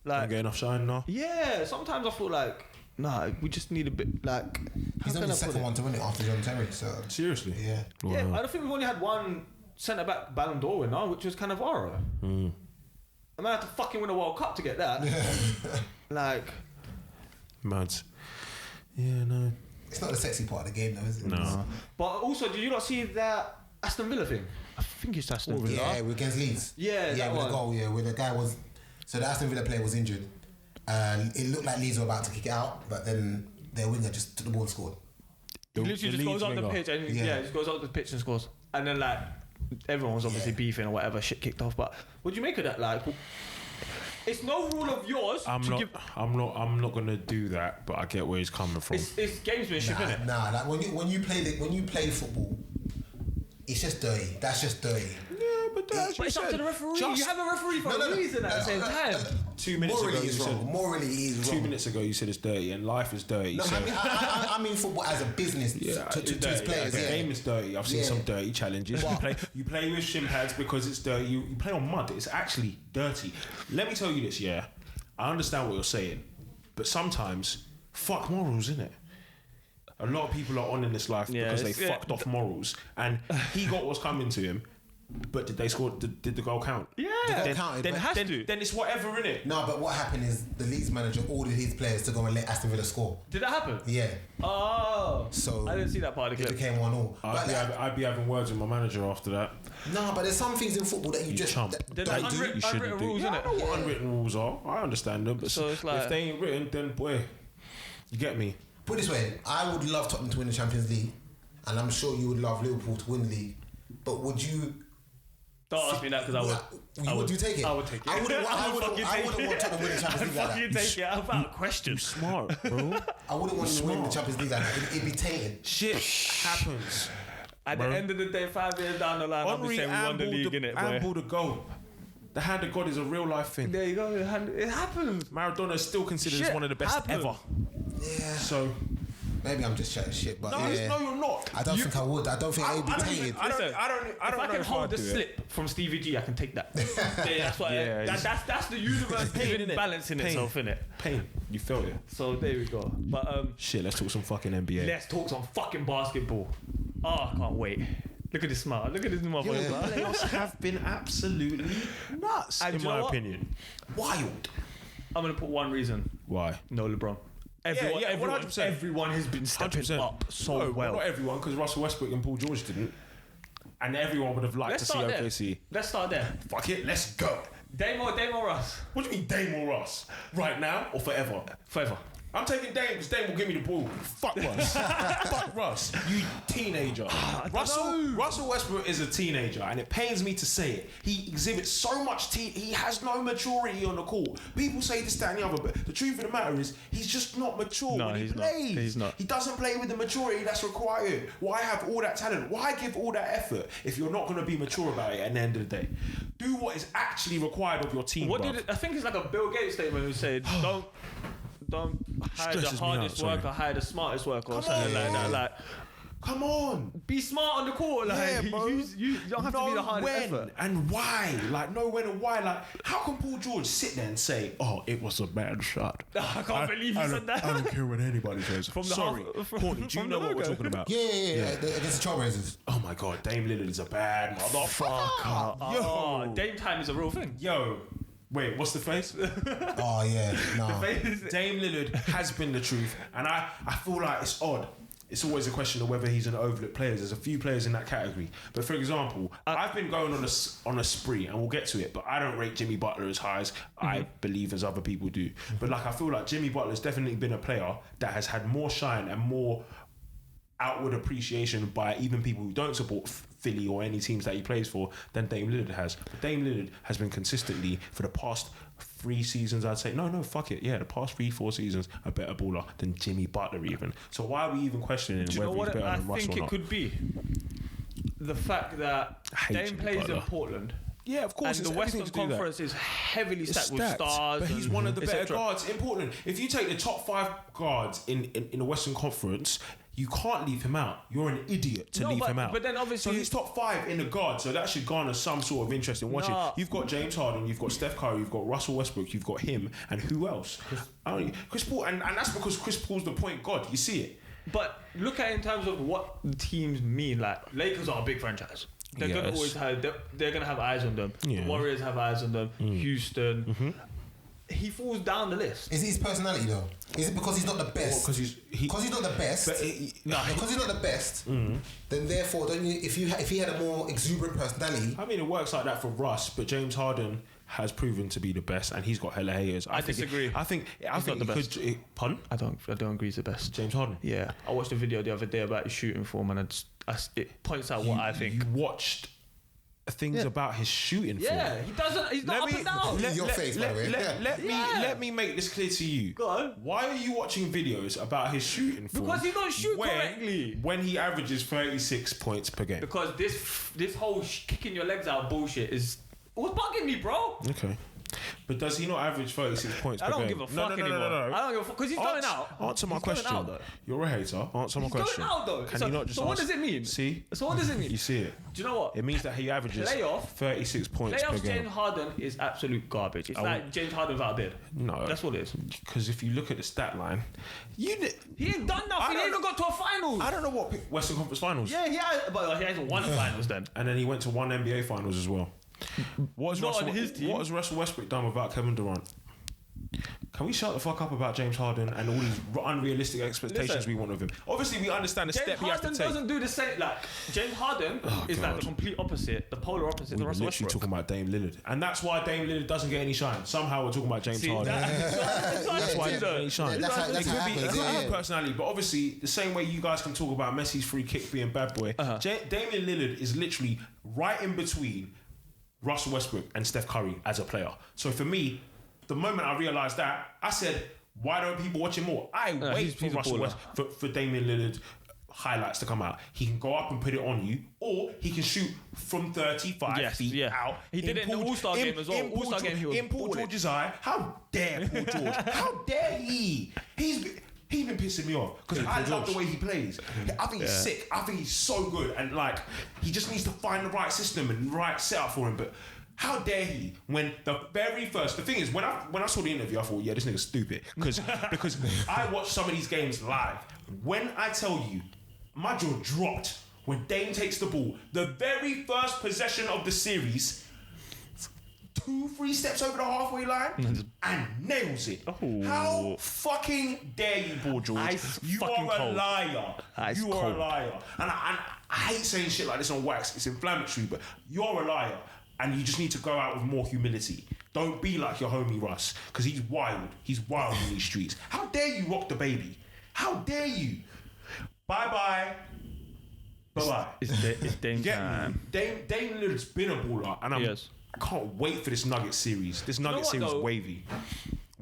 Don't Like, get enough shine now. yeah, sometimes I feel like, nah, we just need a bit like. he's how only can the I put second it? one to win it after John Terry. So Seriously. yeah. Yeah, Wow. I don't think we've only had one centre back Ballon d'Or winner, which was Cannavaro. I might have to fucking win a World Cup to get that. Like, Mad. Yeah, no. It's not the sexy part of the game, though, is it? No. but also, did you not see that Aston Villa thing? I think it's Aston Villa. Yeah, we're against Leeds. Yeah, that with one. the goal. Yeah, where the guy was. So the Aston Villa player was injured, and it looked like Leeds were about to kick it out, but then their winger just took the ball and scored. He literally just goes up the pitch and Yeah. just goes up the pitch and scores. And then like everyone was obviously beefing or whatever, shit kicked off. But what do you make of that? Like, it's no rule of yours. I'm not gonna do that, but I get where he's coming from. It's gamesmanship, innit? Nah, like when you play football, it's just dirty. That's just dirty. Yeah, but But it's up to the referee. You have a referee for a reason at the same time. 2 minutes ago, morally is you wrong. said- Morally is wrong. 2 minutes ago, you said it's dirty, and life is dirty. No, so. I mean football as a business to its players. The Yeah. game is dirty. I've seen Yeah. some dirty challenges. You play with shin pads because it's dirty. You play on mud. It's actually dirty. Let me tell you this, yeah. I understand what you're saying, but sometimes, fuck morals, innit? A lot of people are on in this life because they fucked off morals, and he got what's coming to him. But did they score? Did the goal count? Yeah, The goal counted, then but- it has to. Then it's whatever, innit? No, but what happened is the Leeds manager ordered his players to go and let Aston Villa score. Did that happen? Yeah. Oh, So I didn't see that part of the it clip. became 1-1. I'd be having words with my manager after that. No, but there's some things in football that you just chump. There's don't do. unwritten- unwritten rules, I innit? know what unwritten rules are. I understand them, but So it's like- if they ain't written, then boy, you get me. Put it this way, I would love Tottenham to win the Champions League, and I'm sure you would love Liverpool to win the league. But would you? Don't ask me that because I would. Would you take it? I would take it. I wouldn't want fucking take want Tottenham to win the Champions League like fucking that. take it without a question. Smart, bro. I wouldn't want them to win the Champions League like that. It'd be tainted. Shit happens. At the end of the day, 5 years down the line, I'll be Henri saying we won the league, innit, boy? ambled the goal. The hand of God is a real life thing. There you go. It happens. Maradona is still considered as Shit one of the best happens. ever. Yeah. So Maybe I'm just chatting shit, but no, yeah. no, you're not. I don't think I would. I don't think it'd be tainted. I don't Listen, know if I can if hold I'd the do it. slip from Stevie G, I can take that. Yeah, that's why. Yeah, That's the universe Pain, giving innit? balancing Pain. itself, innit? Pain. You felt it. So there we go. But Shit, let's talk some fucking NBA. let's talk some fucking basketball. Oh, I can't wait. Look at this smile. Look at this motherfucker. The playoffs have been absolutely nuts, And in you know my what? opinion. Wild. I'm gonna put one reason. Why? No LeBron. Everyone, yeah, everyone, 100%. everyone has been stepping 100%. up so No, well. Not everyone, because Russell Westbrook and Paul George didn't. And everyone would have liked Let's to see start there. OKC. Let's start there. Fuck it, let's go. Dame or Russ? What do you mean Dame or Russ? Right now or forever? Forever. I'm taking Dame because Dame will give me the ball. Fuck Russ. Fuck Russ. You teenager. Russell Westbrook is a teenager, and it pains me to say it. He exhibits so much he has no maturity on the court. People say this, that, and the other, but the truth of the matter is he's just not mature No, when he he's not. plays. He's not. He doesn't play with the maturity that's required. Why have all that talent? Why give all that effort if you're not going to be mature about it at the end of the day? Do what is actually required of your team. What bruv. did it, I think it's like a Bill Gates statement who said, don't hire the Stresses me out, hardest sorry. worker, hire the smartest worker, or Come something like on. that. Like, Come on. be smart on the court. Like, Yeah, bro. you don't have to be the hardest when effort. and why. Like, know when and why. Like, how can Paul George sit there and say, "Oh, it was a bad shot"? I can't believe you said that. I don't care what anybody says. From the Sorry, half- Courtney, do you from know the what we're logo. talking about? Yeah, against the Trailblazers. Oh my God, Dame Lillard is a bad motherfucker. Oh, Dame time is a real thing. Yo, wait, what's the face? Oh yeah, no. Dame Lillard has been the truth, and I feel like it's odd. It's always a question of whether he's an overlooked player. There's a few players in that category. But for example, I've been going on a spree, and we'll get to it, but I don't rate Jimmy Butler as high as I believe as other people do. But like, I feel like Jimmy Butler's definitely been a player that has had more shine and more outward appreciation by even people who don't support Philly or any teams that he plays for than Dame Lillard has. But Dame Lillard has been consistently for the past 3 seasons, I'd say, no, fuck it. Yeah, the past 3-4 seasons, a better baller than Jimmy Butler even. So why are we even questioning Do you know whether what he's better I than Russ think or it not? could be? The fact that I hate Dame Jimmy plays Butler. in Portland. Yeah, of course. And it's the everything Western to do that. Conference is heavily It's stacked with stars. but he's and one of the et better cetera. guards in Portland. If you take the top 5 guards in the Western Conference, you can't leave him out. You're an idiot to leave him out. But then obviously, so he's top 5 in the guard, so that should garner some sort of interest in watching. Nah. You've got James Harden, you've got Steph Curry, you've got Russell Westbrook, you've got him, and who else? Chris Paul, and that's because Chris Paul's the point guard. You see it. But look at it in terms of what teams mean. Like, Lakers are a big franchise. They're gonna Yes. always have. They're gonna have eyes on them. Yeah. The Warriors have eyes on them. Houston. He falls down the list. Is it his personality though? Is it because he's not the best? Because he's not the best. But because he's not the best, then therefore, don't you? If he had a more exuberant personality, I mean, it works like that for Russ, but James Harden has proven to be the best, and he's got hella haters. I disagree. I think not the best. Pardon? I don't agree he's the best. James Harden. Yeah, I watched a video the other day about his shooting form, and it points out what I think. You watched things about his shooting form. Yeah, he doesn't. He's not up and down. Your face, by the way. Let me make this clear to you. Go on. Why are you watching videos about his shooting form? Because he don't shoot correctly. When he averages 36 points per game. Because this whole kicking your legs out bullshit was bugging me, bro. Okay. But does he not average 36 points per game? I don't give a fuck anymore. I don't give a fuck because he's going out. Answer my question. You're a hater. Answer my question. He's going out though. Can you not just so what does it mean? See? So what does it mean? You see it. Do you know what? It means that he averages 36 points per Playoffs game. James Harden is absolute garbage. It's like James Harden's out there. No. That's what it is. Because if you look at the stat line, he ain't done nothing. He ain't even got to a finals. I don't know what Western Conference Finals. Yeah, but he hasn't won a finals then. And then he went to one NBA Finals as well. What has Russell Westbrook done without Kevin Durant? Can we shut the fuck up about James Harden and all these unrealistic expectations we want of him? Obviously, we understand the step he has to take. James Harden doesn't do the same. Like James Harden is like the complete opposite, the polar opposite. We were Russell literally Westbrook. talking about Dame Lillard, and that's why Dame Lillard doesn't get any shine. Somehow we're talking about James Harden. That's why he doesn't get any shine. That's how it It could happens. be personality, but obviously the same way you guys can talk about Messi's free kick being bad boy. Damian Lillard is literally right in between Russell Westbrook and Steph Curry as a player. So for me, the moment I realised that, I said, why don't people watch him more? I wait for Russell Westbrook, for Damian Lillard highlights to come out. He can go up and put it on you, or he can shoot from 35 feet out. He did it in the All-Star game as well. All-Star game, he was in Paul George's eye. How dare Paul George? How dare he? He's been pissing me off because I love the way he plays. I think he's sick. I think he's so good, and like he just needs to find the right system and right setup for him. But how dare he? When the thing is, when I saw the interview, I thought, yeah, this nigga's stupid because I watched some of these games live. When I tell you, my jaw dropped when Dame takes the ball. The very first possession of the series. 2-3 steps over the halfway line and nails it. Oh. How fucking dare you, Paul George? You are a liar. You are a liar. And I hate saying shit like this on wax. It's inflammatory, but you're a liar. And you just need to go out with more humility. Don't be like your homie Russ, because he's wild. He's wild in these streets. How dare you rock the baby? How dare you? Bye-bye. Bye-bye. It's Dame time. Dame Lillard's been a baller, and I can't wait for this Nugget series. This Nugget series is wavy.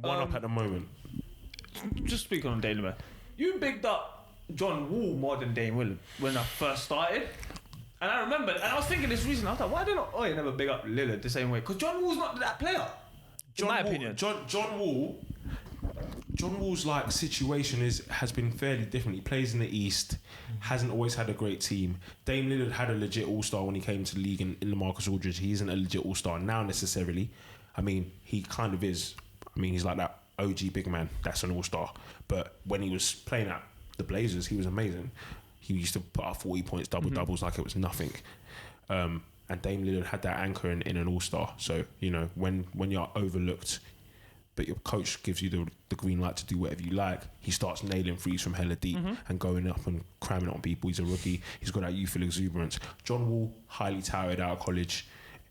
One up at the moment. Just speaking on Dame Lillard, you bigged up John Wall more than Dame Lillard when I first started. And I remember, and I was thinking this reason, I was like, why do not never big up Lillard the same way? Because John Wall's not that player, in my opinion. John Wall's like situation has been fairly different. He plays in the East, hasn't always had a great team. Dame Lillard had a legit all-star when he came to the league in LaMarcus Aldridge. He isn't a legit all-star now necessarily. I mean, he kind of is. I mean, he's like that OG big man. That's an all-star. But when he was playing at the Blazers, he was amazing. He used to put up 40 points, double-doubles like it was nothing. And Dame Lillard had that anchor in an all-star. So, you know, when you're overlooked, but your coach gives you the green light to do whatever you like, he starts nailing threes from hella deep and going up and cramming it on people. He's a rookie. He's got that youthful exuberance. John Wall, highly touted out of college.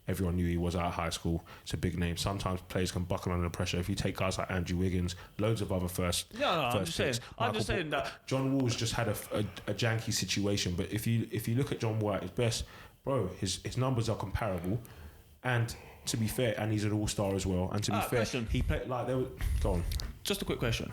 Everyone knew he was out of high school. It's a big name. Sometimes players can buckle under pressure. If you take guys like Andrew Wiggins, loads of other first I'm just saying that John Wall's just had a janky situation. But if you look at John Wall at his best, bro, his numbers are comparable. And to be fair, and he's an all-star as well. And to be fair, question. he played like they were. Go on. Just a quick question.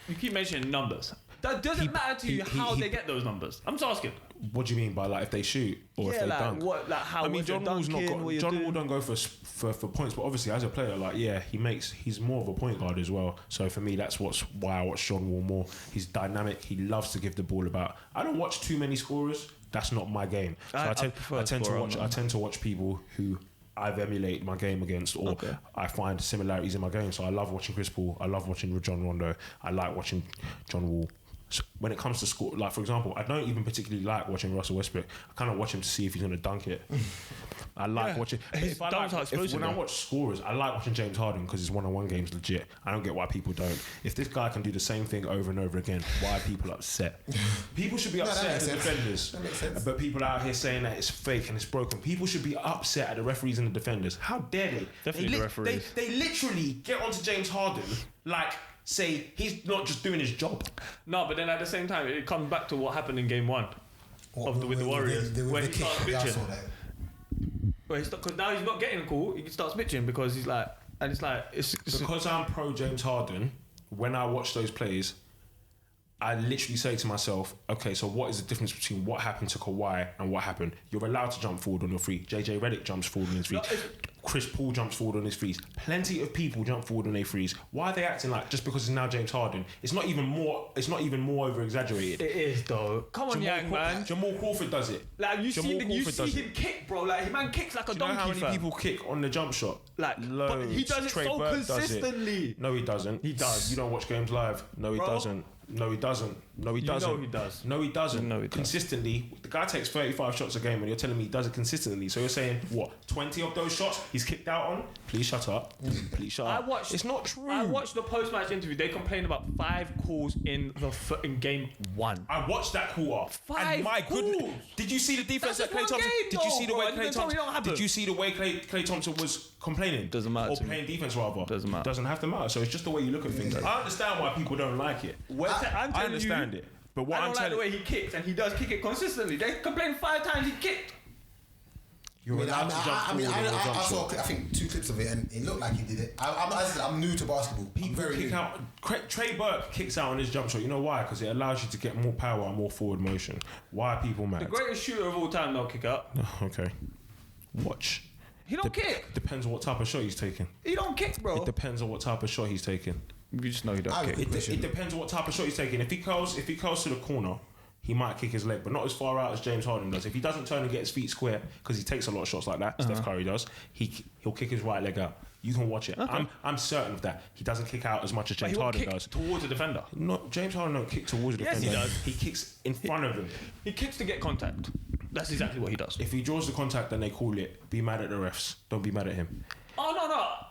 You keep mentioning numbers. That doesn't matter to you how they get those numbers. I'm just asking. What do you mean by like if they shoot or if they dunk? How? I mean, John Wall's not got. John Wall don't go for points, but obviously as a player, like he's more of a point guard as well. So for me, that's why I watch John Wall more. He's dynamic. He loves to give the ball about. I don't watch too many scorers. That's not my game. So I tend to watch people who I've emulated my game against, or I find similarities in my game. So I love watching Chris Paul. I love watching Rajon Rondo. I like watching John Wall. So when it comes to score, like for example, I don't even particularly like watching Russell Westbrook. I kind of watch him to see if he's going to dunk it. I like watching. When I watch scorers, I like watching James Harden because his one-on-one game's legit. I don't get why people don't. If this guy can do the same thing over and over again, why are people upset? People should be upset at the defenders, but people out here saying that it's fake and it's broken. People should be upset at the referees and the defenders. How dare they? Definitely the referees. They literally get onto James Harden like. Say he's not just doing his job. No, but then at the same time, it comes back to what happened in game one with the Warriors, where he starts bitching. Because now he's not getting a call, he starts bitching because he's like, and it's like, it's because I'm pro James Harden. When I watch those plays, I literally say to myself, okay, so what is the difference between what happened to Kawhi and what happened? You're allowed to jump forward on your three. JJ Redick jumps forward on his three. Chris Paul jumps forward on his threes. Plenty of people jump forward on their threes. Why are they acting like just because it's now James Harden? It's not even more over exaggerated. It is though. Come on, Yang, man. Jamal Crawford does it. Like you see him kick, bro. Like man kicks like a donkey. You know how many people kick on the jump shot? Like, loads. but he does it Trey so Burke consistently. No, he doesn't. He does. You don't watch games live. No, he doesn't. No, he doesn't. No, he doesn't. You know he does. No, he doesn't. No, he does. Consistently, the guy takes 35 shots a game, and you're telling me he does it consistently. So you're saying what? 20 of those shots he's kicked out on? Please shut up. Please shut up. It's not true. I watched the post-match interview. They complained about 5 calls in game 1. I watched that quarter. 5 and my calls. Goodness, did you see the defense that Klay Thompson? Did you see the way Klay Thompson? Did you see the way Klay Thompson was complaining? Doesn't matter. Or playing defense rather. Doesn't matter. Doesn't have to matter. So it's just the way you look at things. I understand why people don't like it. I understand it. But what I I'm don't like the way he kicks, and he does kick it consistently. They complained 5 times he kicked. I saw, I think 2 clips of it, and it looked like he did it. I'm new to basketball. People kick out. Trey Burke kicks out on his jump shot. You know why? Because it allows you to get more power and more forward motion. Why are people mad? The greatest shooter of all time don't kick out. Okay. Watch. He don't kick. Depends on what type of shot he's taking. He don't kick, bro. It depends on what type of shot he's taking. You just know he don't kick. It depends on what type of shot he's taking. If he curls to the corner, he might kick his leg, but not as far out as James Harden does. If he doesn't turn and get his feet square, because he takes a lot of shots like that, Steph Curry does, he'll kick his right leg out. You can watch it. Okay. I'm certain of that. He doesn't kick out as much as James Harden does. Towards the defender. No, James Harden don't kick towards the defender. Yes, he does. He kicks in front of him. He kicks to get contact. That's exactly what he does. If he draws the contact and they call it, be mad at the refs. Don't be mad at him. Oh, no.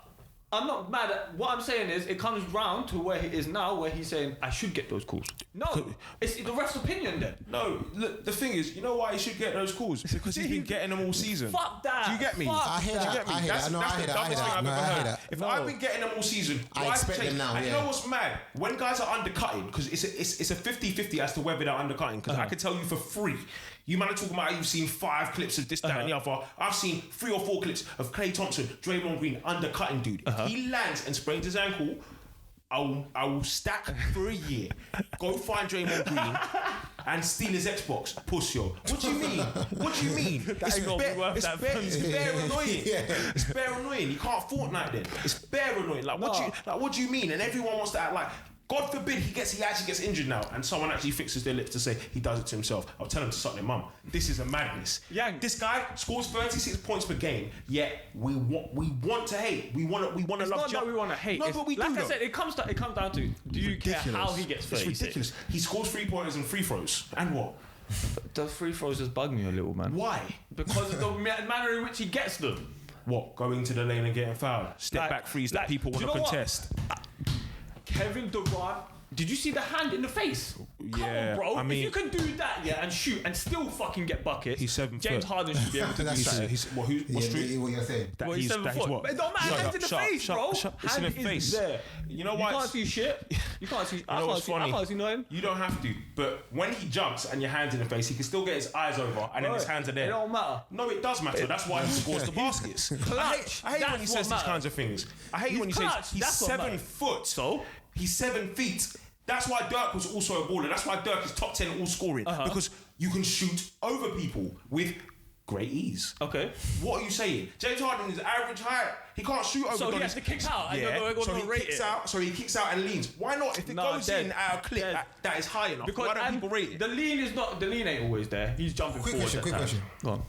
I'm not mad at... What I'm saying is, it comes round to where he is now, where he's saying, I should get those calls. No, it's the ref's opinion then. No, look, the thing is, you know why he should get those calls? It's because he's been getting them all season. Fuck that. Do you get me? I hear that. I hear that. If I've been getting them all season, I expect them now. And you know what's mad? When guys are undercutting, because it's a 50-50 as to whether they're undercutting, because I can tell you for free. You man are talking about how you've seen 5 clips of this, that, and the other. I've seen 3 or 4 clips of Klay Thompson, Draymond Green undercutting dude. If he lands and sprains his ankle, I will stack for a year. Go find Draymond Green and steal his Xbox. Puss yo. What do you mean? What do you mean? It's bare annoying. It's bare annoying. You can't Fortnite then. It's bare annoying. What do you mean? And everyone wants to act like, God forbid he actually gets injured now and someone actually fixes their lips to say he does it to himself. I'll tell him to suck their mum. This is a madness. Yang. This guy scores 36 points per game, yet we want to hate. We want to love. It's not that we want to hate. No, but we do. Like I said, it comes down to, do you care how he gets 36? It's ridiculous. He scores 3-pointers and free throws. And what? The free throws just bug me a little, man. Why? Because of the manner in which he gets them. What? Going to the lane and getting fouled? Step back threes that people want to contest. Kevin Durant, did you see the hand in the face? Come on, bro. I mean, if you can do that, and shoot and still fucking get buckets, he's 7 foot. James Harden should be able to do that. What's what you're saying? He's 7 foot. But it don't matter. Hands in the face, bro. It's in the face. There. You know why? You can't see shit. You can't see. I can't see nothing. You don't have to. But when he jumps and your hand's in the face, he can still get his eyes over and then his hands are there. It don't matter. No, it does matter. That's why he scores the baskets. I hate when he says these kinds of things. I hate when he says he's 7 foot. So he's 7 feet. That's why Dirk was also a baller. That's why Dirk is top 10 all scoring. Because you can shoot over people with great ease. Okay. What are you saying? James Harden is average height. He can't shoot over. So he has to kick out. So he kicks out and leans. Why not? If it goes in at a clip that is high enough, why don't people rate it? The lean ain't always there. He's jumping forward. Quick question. Go on.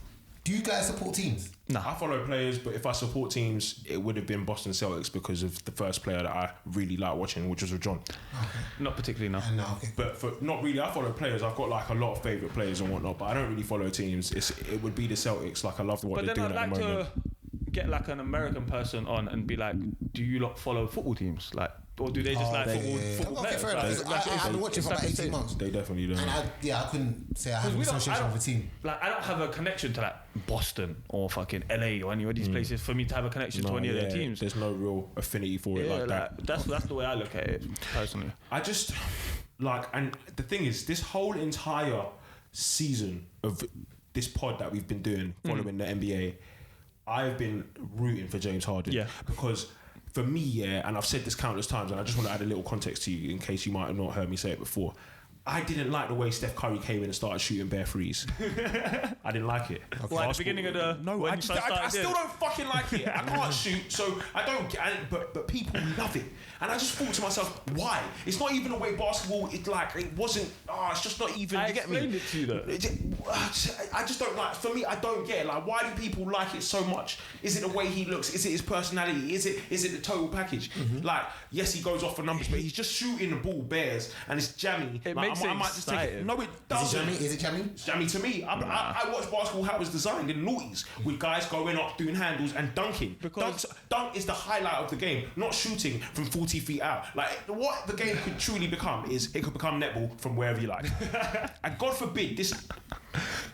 Do you guys support teams? No. I follow players, but if I support teams, it would have been Boston Celtics because of the first player that I really like watching, which was with John. Okay. Not particularly, no. No, okay. But for not really, I follow players. I've got like a lot of favourite players and whatnot, but I don't really follow teams. It would be the Celtics. Like I love what they're doing at the moment. But then I'd like to get like an American person on and be like, do you lot follow football teams? Like, or do they just football okay, fair enough. I've been watching for about 18 months. They definitely do. And I couldn't say I have an association with a team. Like, I don't have a connection to like Boston or fucking LA or any of these places for me to have a connection to any of their teams. There's no real affinity for it like that. That's the way I look at it, personally. I just, and the thing is, this whole entire season of this pod that we've been doing following the NBA, I've been rooting for James Harden. Yeah. Because for me, and I've said this countless times, and I just want to add a little context to you in case you might have not heard me say it before. I didn't like the way Steph Curry came in and started shooting bare threes. I didn't like it. Well, at the beginning of the no, I still don't fucking like it. I can't shoot, so I don't. But people love it, and I just thought to myself, why? It's not even the way basketball. It wasn't. It's just not even. I you get me? explained it to you though. I just don't like. For me, I don't get it. Like, why do people like it so much? Is it the way he looks? Is it his personality? Is it the total package? Like, yes, he goes off for numbers, but he's just shooting the ball bears, and it's jammy. It like, makes I it might just take it. exciting. No, it doesn't. Is it jammy? It's jammy to me. I watched basketball how it was designed in the noughties with guys going up, doing handles and dunking. Because dunk is the highlight of the game, not shooting from 40 feet out. Like, what the game could truly become is it could become netball from wherever you like. And God forbid this.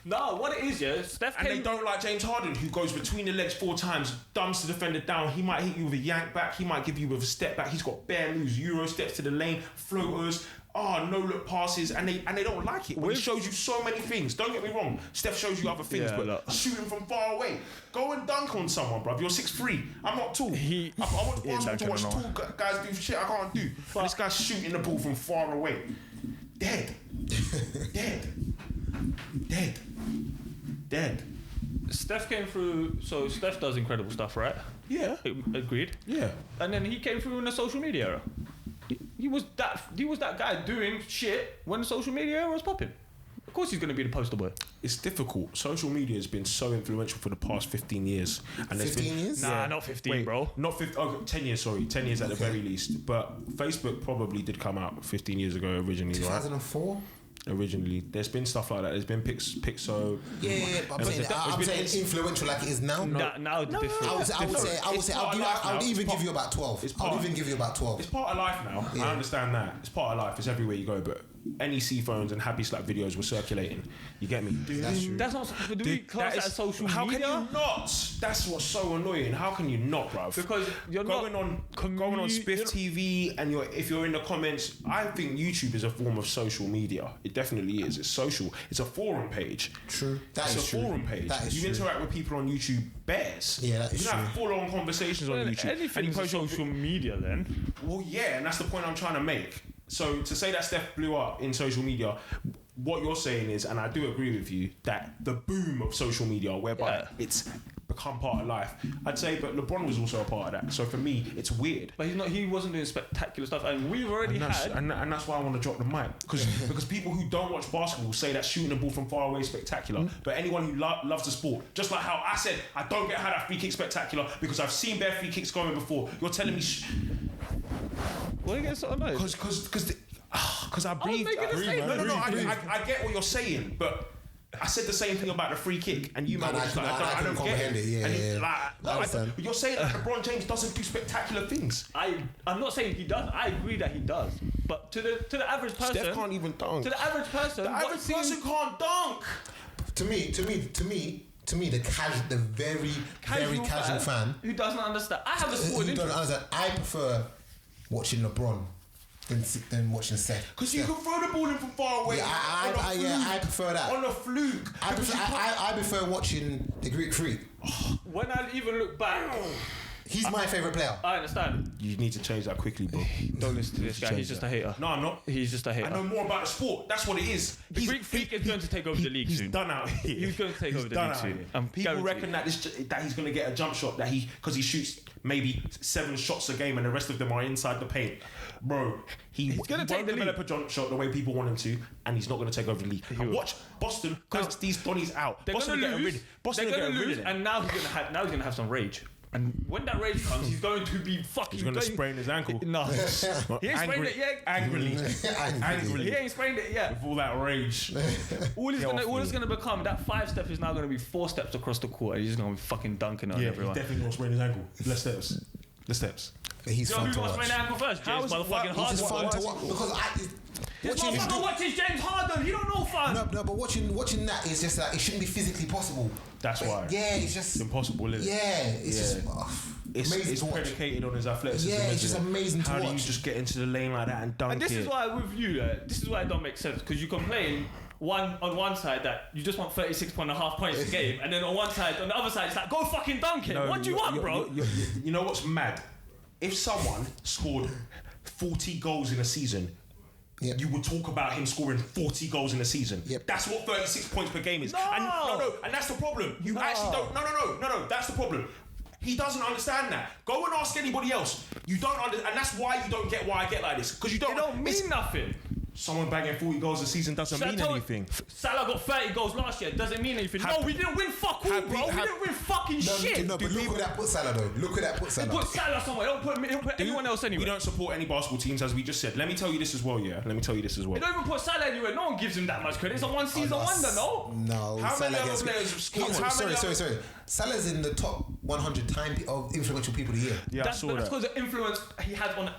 No, what it is, yeah, Steph And came... they don't like James Harden, who goes between the legs 4 times, dumps the defender down. He might hit you with a yank back. He might give you with a step back. He's got bare moves, Euro steps to the lane, floaters, no look passes, and they don't like it. But he shows you so many things. Don't get me wrong. Steph shows you other things, but shooting from far away. Go and dunk on someone, bruv. You're 6'3". I'm not tall. I want basketball to watch tall guys do shit I can't do. But this guy's shooting the ball from far away. Dead. Steph came through, so Steph does incredible stuff, right? Yeah. Agreed. Yeah. And then he came through in the social media era. He was that guy doing shit when the social media era was popping. Of course he's going to be the poster boy. It's difficult. Social media has been so influential for the past 15 years. And 15 years? Nah, not 15, Wait, bro. Not 15. Okay, 10 years, sorry. 10 years at the very least. But Facebook probably did come out 15 years ago originally, 2004? right? Originally. There's been stuff like that. There's been Pixo. Yeah, but I'm saying influential like it is now. Now the difference. I would say I would even give you about 12. I would even give you about 12. It's part of life now. Yeah. I understand that. It's part of life. It's everywhere you go. But NEC phones and Happy Slap videos were circulating. You get me? That's true. That's not. Do we class that as social media? How can you not? That's what's so annoying. How can you not, bruv? Because you're going on Spiff TV, and if you're in the comments, I think YouTube is a form of social media. It definitely is. It's social. It's a forum page. True. It's a forum page. You interact with people on YouTube. Bears. Yeah, that is you true. You have full-on conversations on YouTube. Anything on social media, then. Well, yeah, and that's the point I'm trying to make. So to say that Steph blew up in social media, what you're saying is, and I do agree with you, that the boom of social media, whereby it's become part of life, I'd say, but LeBron was also a part of that. So for me, it's weird. But he wasn't doing spectacular stuff, and we've already had. And that's why I want to drop the mic, because people who don't watch basketball say that shooting the ball from far away is spectacular. But anyone who loves the sport, just like how I said, I don't get how that free kick spectacular because I've seen bare free kicks going before. You're telling me. What are you getting so annoyed? Because I breathe. I get what you're saying, but I said the same thing about the free kick, and you man were just like, I don't get it. Yeah. You're saying that LeBron James doesn't do spectacular things. I'm not saying he does. I agree that he does, but to the average person, Steph can't even dunk. To the average person, can't dunk. To me, the very casual fan who doesn't understand. I have a sport who doesn't understand. I prefer watching LeBron than watching Steph. Because you can throw the ball in from far away. I prefer that. On a fluke. I prefer watching the Greek Freak. When I even look back, he's my favourite player. I understand. You need to change that quickly, bro. Don't listen to this guy. He's just a hater. No, I'm not. He's just a hater. I know more about the sport. That's what it is. The Greek Freak is going to take over the league soon. He's done out here. He's going to take over the league soon. People reckon that he's going to get a jump shot because he shoots maybe 7 shots a game and the rest of them are inside the paint. Bro, he's going to develop a jump shot the way people want him to, and he's not going to take over the league. And watch Boston bounce these Donnies out. Boston are going to lose, and now he's going to have some rage. And when that rage comes, he's going to be fucking. He's going to sprain his ankle. No, he ain't sprained it yet. Angrily. He ain't sprained it yet. With all that rage. All it's going to become, that 5 step is now going to be 4 steps across the court. And he's just going to be fucking dunking on everyone. He's definitely going to sprain his ankle. The steps. He's fun to watch. Who's going to sprain the ankle first? James motherfucking Harden. He's fun to watch because this motherfucker watches James Harden. He don't know fun. No, but watching that is just like, it shouldn't be physically possible. That's why. Yeah, it's just impossible, isn't it? Yeah, it's just. It's predicated on his athleticism. Yeah, it's just amazing to watch. How do you just get into the lane like that and dunk it? And this is why with you, this is why it don't make sense, because you complain on one side that you just want 36.5 points a game, and then on one side, on the other side, it's like, go fucking dunk it. What do you want, bro? You know what's mad? If someone scored 40 goals in a season, Yep. you would talk about him scoring 40 goals in a season. Yep. That's what 36 points per game is. No. And that's the problem. You actually don't. No. That's the problem. He doesn't understand that. Go and ask anybody else. You don't understand, and that's why you don't get why I get like this. Because you don't. It don't mean nothing. Someone banging 40 goals a season doesn't mean anything. Salah got 30 goals last year. Doesn't mean anything. No, we didn't win fuck all, bro. We didn't win fucking shit. No, but look where that put Salah though. Look where that put Salah. Put Salah somewhere. Don't put anyone else anywhere. We don't support any basketball teams, as we just said. Let me tell you this as well, yeah. Let me tell you this as well. They don't even put Salah anywhere. No one gives him that much credit. It's a one season wonder, no? No. How many other players have scored? Sorry. Salah's in the top 100 of influential people of the year. Yeah, That's because of the influence he had on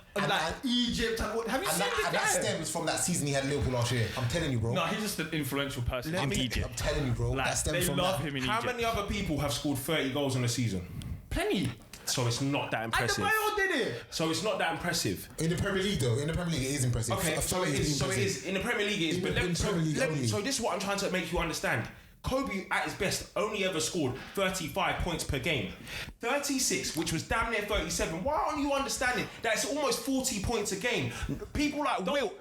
Egypt. Have you seen the that stems from that season he had Liverpool last year. I'm telling you, bro. No, he's just an influential person in Egypt. I'm telling you, bro. Like, that stems from love that. him in How Egypt. many other people have scored 30 goals in a season? Plenty. So it's not that impressive. And the Bayo did it. So it's not that impressive. In the Premier League, though, it is impressive. Okay, so it is. In the Premier League, it is. But so this is what I'm trying to make you understand. Kobe, at his best, only ever scored 35 points per game. 36, which was damn near 37. Why aren't you understanding that it's almost 40 points a game? People like Will...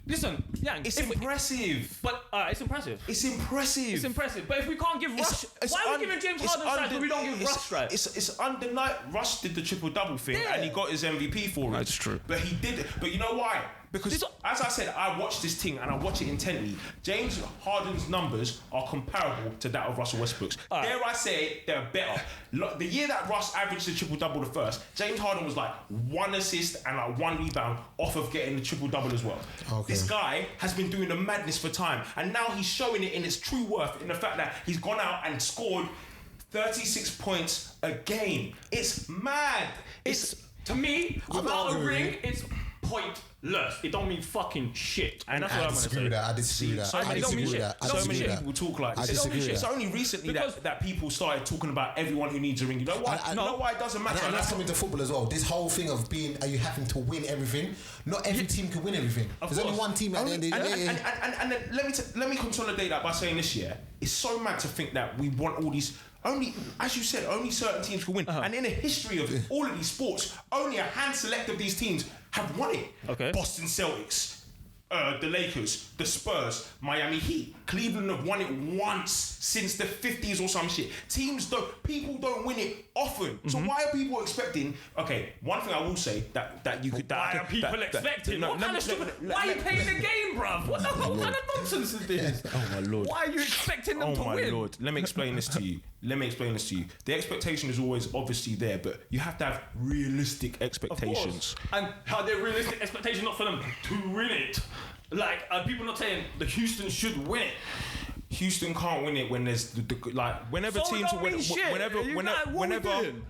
Listen, Yang... It's impressive. But, it's impressive. It's impressive. It's impressive. But if we can't give Russ... Why are we giving James Harden strikes but we don't give Russ strikes? It's undeniable. Russ did the triple-double thing and he got his MVP for it. That's true. But he did it. But you know why? Because, as I said, I watch this thing and I watch it intently. James Harden's numbers are comparable to that of Russell Westbrook's. Dare I say, they're better. Look, the year that Russ averaged the triple-double the first, James Harden was like 1 assist and like 1 rebound off of getting the triple-double as well. Okay. This guy has been doing the madness for time, and now he's showing it in its true worth in the fact that he's gone out and scored 36 points a game. It's mad. It's to me, without a ring, it's pointless. It don't mean fucking shit. And that's what I'm going to say. I disagree with that. So many people talk like this. It's only recently that people started talking about everyone who needs a ring. You know why? Why it doesn't matter? And that's coming to football as well. This whole thing of are you having to win everything? Not every team can win everything. There's only one team at the end of the day. And then let me consolidate that by saying this, yeah. It's so mad to think that we want all these... Only, as you said, only certain teams can win. And in the history of all of these sports, only a hand select of these teams have won it. Okay. Boston Celtics, the Lakers, the Spurs, Miami Heat. Cleveland have won it once since the 50s or some shit. People don't win it often. So why are people expecting? Okay, one thing I will say that you could. Why are people expecting? Why are you playing the game, bruv? What kind of nonsense is this? Oh my lord! Why are you expecting them to win? Oh my lord! Let me explain this to you. The expectation is always obviously there, but you have to have realistic expectations. And how they're realistic expectations not for them to win it. Like, are people not saying the Houston should win it? Houston can't win it when there's whenever teams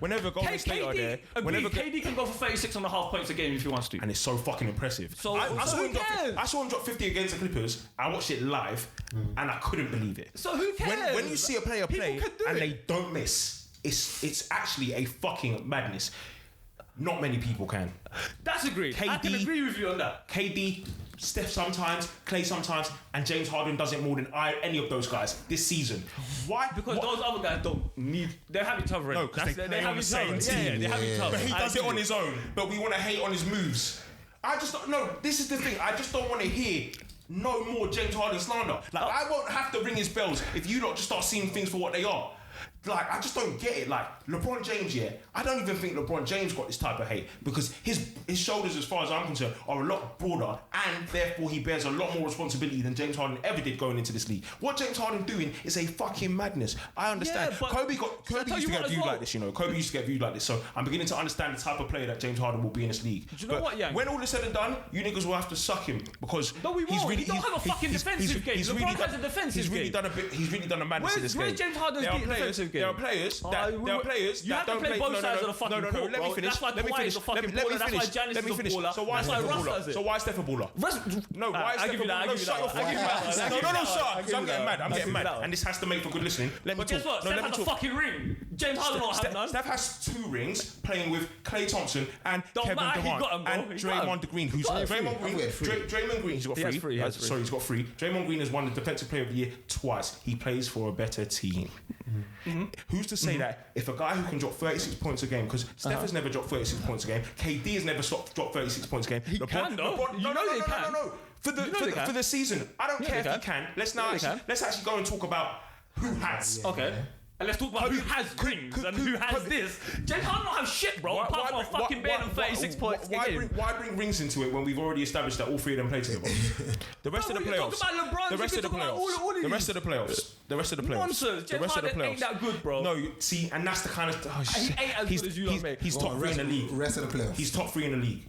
whenever Golden State are there. KD can go for 36.5 points a game if he wants to, and it's so fucking impressive. I saw him drop 50 against the Clippers. I watched it live, and I couldn't believe it. So who cares? When you see a player play and they don't miss, it's actually a fucking madness. Not many people can. That's agreed. I can agree with you on that. KD, Steph sometimes, Clay sometimes, and James Harden does it more than any of those guys this season. Why? Because those other guys don't need... They have each other. No, because they have the same team. Yeah, they have each other. But he does it on his own. But we want to hate on his moves. I just don't... No, this is the thing. I just don't want to hear no more James Harden slander. I won't have to ring his bells if you don't just start seeing things for what they are. Like, I just don't get it. Like, LeBron James, I don't even think LeBron James got this type of hate because his shoulders, as far as I'm concerned, are a lot broader and therefore he bears a lot more responsibility than James Harden ever did going into this league. What James Harden doing is a fucking madness. I understand. Yeah, Kobe used to get viewed like this, you know. Kobe used to get viewed like this. So I'm beginning to understand the type of player that James Harden will be in this league. Do you know what, Yang? When all is said and done, you niggas will have to suck him because he don't have a fucking defensive game. LeBron has a defensive game. He's really done a madness in this game. Where's James Harden's defensive game? There are players that don't play both sides of the fucking court. Let me finish. Let me finish. So why is Steph a baller? No, why is Steph a baller? No, shut your fucking mouth. No, shut. Because I'm getting mad. And this has to make for good listening. But guess what? Steph has a fucking ring. James Harden don't have none. Steph has 2 rings playing with Klay Thompson and Kevin Durant and Draymond Green. Draymond Green, he's got 3. Sorry, he's got 3. Draymond Green has won the Defensive Player of the Year twice. He plays for a better team. Who's to say that if a guy who can drop 36 points a game, because Steph has never dropped 36 points a game, KD has never dropped 36 points a game. He can though. No. for the season. I don't care if you can. Let's actually go and talk about who has. Okay. And let's talk about who has rings and who has this. James Harden don't have shit, bro. Apart from fucking being on 36 points a game. Why bring rings into it when we've already established that all three of them play together? The rest of the playoffs. The rest of the playoffs. The rest of the playoffs. The rest of the playoffs. Nonsense. James Harden ain't that good, bro. No, see, and that's the kind of. He ain't as good as you lot make. He's top 3 in the league. Rest of the playoffs. He's top 3 in the league.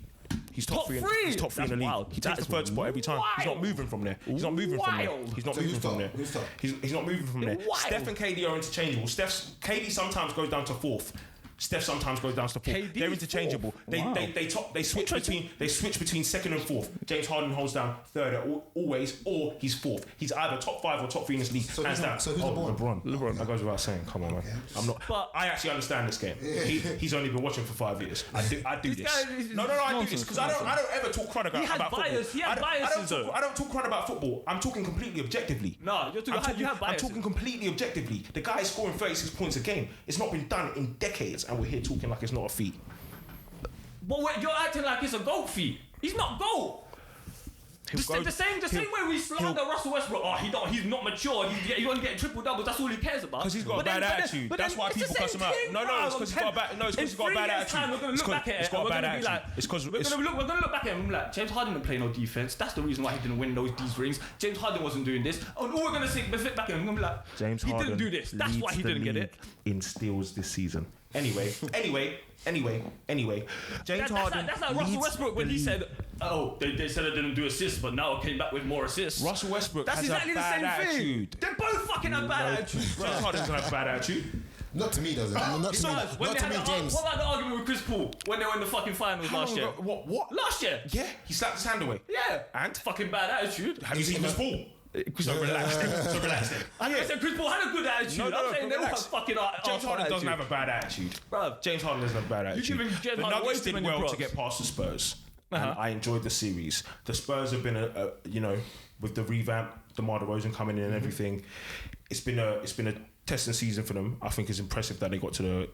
He's top three. He's top 3 in the league. Wild. He takes the third spot every time. He's not moving from there. He's not moving from there. He's not moving from there. He's not moving from there. Steph and KD are interchangeable. KD sometimes goes down to 4th. Steph sometimes goes down to 4th. They're interchangeable. They switch between 2nd and 4th. James Harden holds down 3rd always, or he's 4th. He's either top 5 or top 3 in this league. So hands down. So who's LeBron? That goes without saying. Come on, man. I'm not. But I actually understand this game. He's only been watching for 5 years. I do this. No, I do this because I don't ever talk crud about football. He had biases. I don't talk crud about football. I'm talking completely objectively. No, you have biases. I'm talking completely objectively. The guy is scoring 36 points a game. It's not been done in decades, and we're here talking like it's not a feat. But you're acting like it's a GOAT feat. He's not GOAT. The same way we slander Russell Westbrook. He's not mature. He's only getting triple doubles. That's all he cares about. Because he's got a bad attitude. That's why people cuss him out. No, it's because he's got a bad. No, it's because he's got a bad attitude. We're gonna look back at it. It's got a bad attitude. It's because we're gonna look back at him and be like, James Harden didn't play no defense. That's the reason why he didn't win these rings. James Harden wasn't doing this. And all we're gonna say, fit back at him, we're gonna be like, James Harden he didn't do this. That's why he didn't get it. In steals this season. Anyway. James Harden. That's like Russell Westbrook when he said, they said I didn't do assists, but now I came back with more assists. Russell Westbrook that's has exactly a bad the same attitude. Thing. They both fucking have bad attitudes. James Harden doesn't have a bad attitude. Not to me, does it? Not to me, James. What about the argument with Chris Paul when they were in the fucking finals last year? What? Last year? Yeah, he slapped his hand away. Yeah. And? Fucking bad attitude. Have you seen Chris Paul? So relax. I said Chris Paul had a good attitude. I'm saying they all have fucking James Harden doesn't have a bad attitude. Bruv. James Harden doesn't have a bad attitude. The Nuggets did well to get past the Spurs. And I enjoyed the series. The Spurs have been with the revamp, DeMar DeRozan coming in and everything. It's been a testing season for them. I think it's impressive that they got to the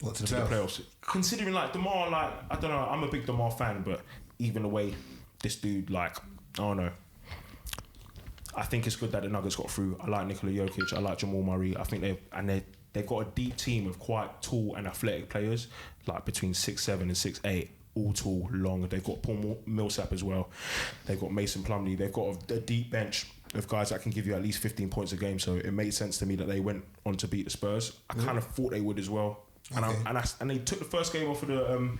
playoffs. Considering DeMar, I don't know, I'm a big DeMar fan, but even the way this dude, I don't know. I think it's good that the Nuggets got through. I like Nikola Jokic. I like Jamal Murray. I think they've got a deep team of quite tall and athletic players, between 6'7" and 6'8", all tall, long. They've got Paul Millsap as well. They've got Mason Plumlee. They've got a deep bench of guys that can give you at least 15 points a game. So it made sense to me that they went on to beat the Spurs. I kind of thought they would as well. Okay. And they took the first game off of the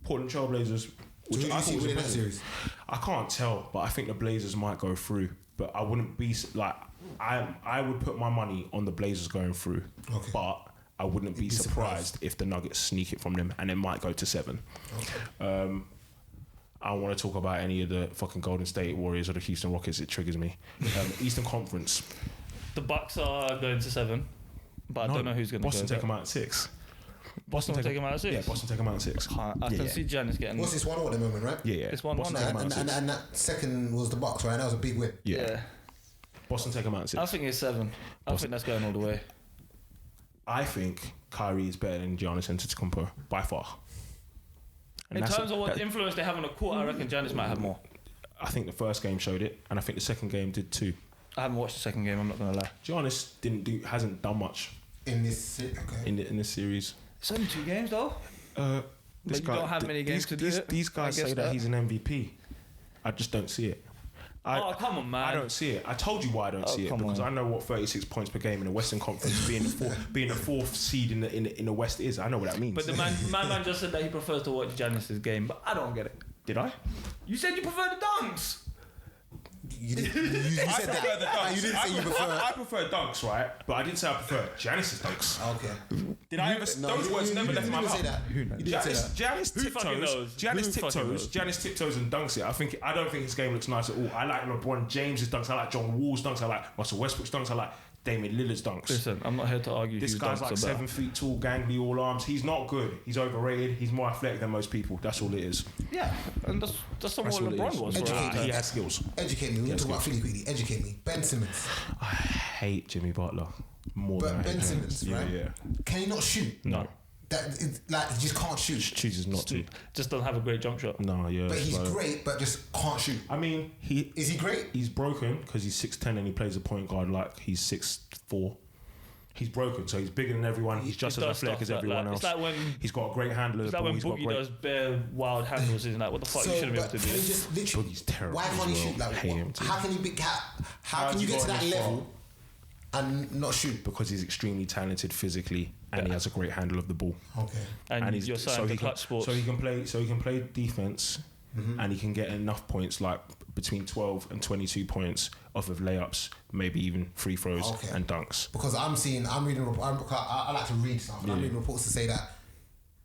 Portland Trailblazers. Which I thought was winning that series. I can't tell, but I think the Blazers might go through. But I wouldn't be I would put my money on the Blazers going through. Okay. But I wouldn't be surprised if the Nuggets sneak it from them, and it might go to 7. Okay. I don't want to talk about any of the fucking Golden State Warriors or the Houston Rockets. It triggers me. Eastern Conference. The Bucks are going to 7, but I don't know who's going to go. Boston take them out at 6. Boston take them out at 6? Yeah, Boston take them out at 6. I can see Giannis getting... What's this 1-1 at the moment, right? Yeah. It's 1-1. And that second was the Bucks, right? That was a big win. Yeah. Boston take them out at 6. I think it's 7. I think that's going all the way. I think Kyrie is better than Giannis Antetokounmpo by far. And in terms of what influence they have on the court, I reckon Giannis might have more. I think the first game showed it, and I think the second game did too. I haven't watched the second game. I'm not gonna lie. Giannis hasn't done much in this in this series. It's only 2 games though. But you don't have many games to do it. These guys say that he's an MVP. I just don't see it. Come on, man! I don't see it. I told you why I don't see it because I know what 36 points per game in the Western Conference, being the fourth seed in the West is. I know what that means. But my man just said that he prefers to watch Giannis's game, but I don't get it. Did I? You said you prefer the dunks. You said that. You didn't say you prefer. I prefer dunks, right? But I didn't say I prefer Giannis's dunks. Okay. Did I ever? Those words never left my mouth. Giannis tiptoes and dunks it. I don't think his game looks nice at all. I like LeBron James's dunks. I like John Wall's dunks. I like Russell Westbrook's dunks. I like Damian Lillard's dunks. Listen, I'm not here to argue. This guy's like 7 feet tall, gangly, all arms. He's not good. He's overrated. He's more athletic than most people. That's all it is. Yeah, and that's what LeBron was. He has skills. Educate me. We're talking about Philly quickly. Educate me. Ben Simmons. I hate Jimmy Butler more than I hate Ben Simmons, right? Yeah. Can he not shoot? No. like he just can't shoot. Chooses not to. Just doesn't have a great jump shot. No, yeah. But he's great, but just can't shoot. I mean, is he great? He's broken because he's 6'10" and he plays a point guard like he's 6'4". He's broken, so he's bigger than everyone. He's just as athletic as everyone else. It's like when he's got a great handle. It's like when Boogie does bare wild handles. He's like, what the fuck? You shouldn't be able to do this. Just literally, Boogie's terrible. Why can't he shoot? Like, how can he be? How can you get to that level and not shoot? Because he's extremely talented physically and he has a great handle of the ball. Okay. And he's you're saying the clutch sports. So he can play defense, and he can get enough points, like between 12 and 22 points off of layups, maybe even free throws and dunks. Because I like to read stuff, and I'm reading reports to say that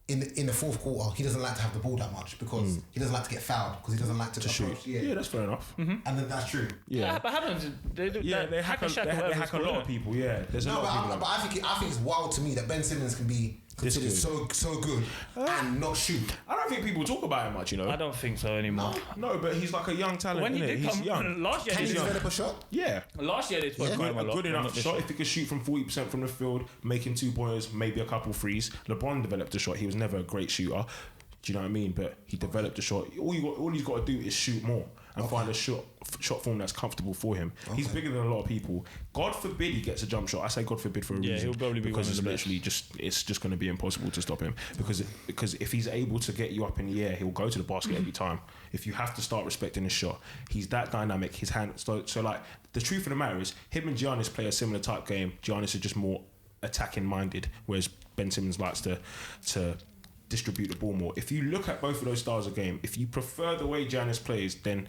in the fourth quarter he doesn't like to have the ball that much because he doesn't like to get fouled because he doesn't like to shoot. Yeah, that's fair enough. And then that's true. Yeah, but happens. They do. Yeah, they hack a lot of people. Yeah, there's a lot of people. But I think it's wild to me that Ben Simmons can be considered so good and not shoot. I don't think people talk about him much, you know. I don't think so anymore. No, but he's like a young talent. When he did he's come young. last year, Can he develop a shot? Yeah. Last year they spoke about him a lot. Good enough shot. If he could shoot from 40% from the field, making 2-pointers, maybe a couple threes. LeBron developed a shot. He was never a great shooter. Do you know what I mean? But he developed a shot. All he's got to do is shoot more and find a shot form that's comfortable for him. He's bigger than a lot of people. God forbid he gets a jump shot. I say God forbid for a reason. Yeah, he'll probably be because one of it's the literally it's just going to be impossible to stop him because if he's able to get you up in the air, he'll go to the basket every time. If you have to start respecting his shot, he's that dynamic. His hand. So like the truth of the matter is, him and Giannis play a similar type game. Giannis is just more attacking minded, whereas Ben Simmons likes to distribute the ball more. If you look at both of those styles of game, if you prefer the way Giannis plays, then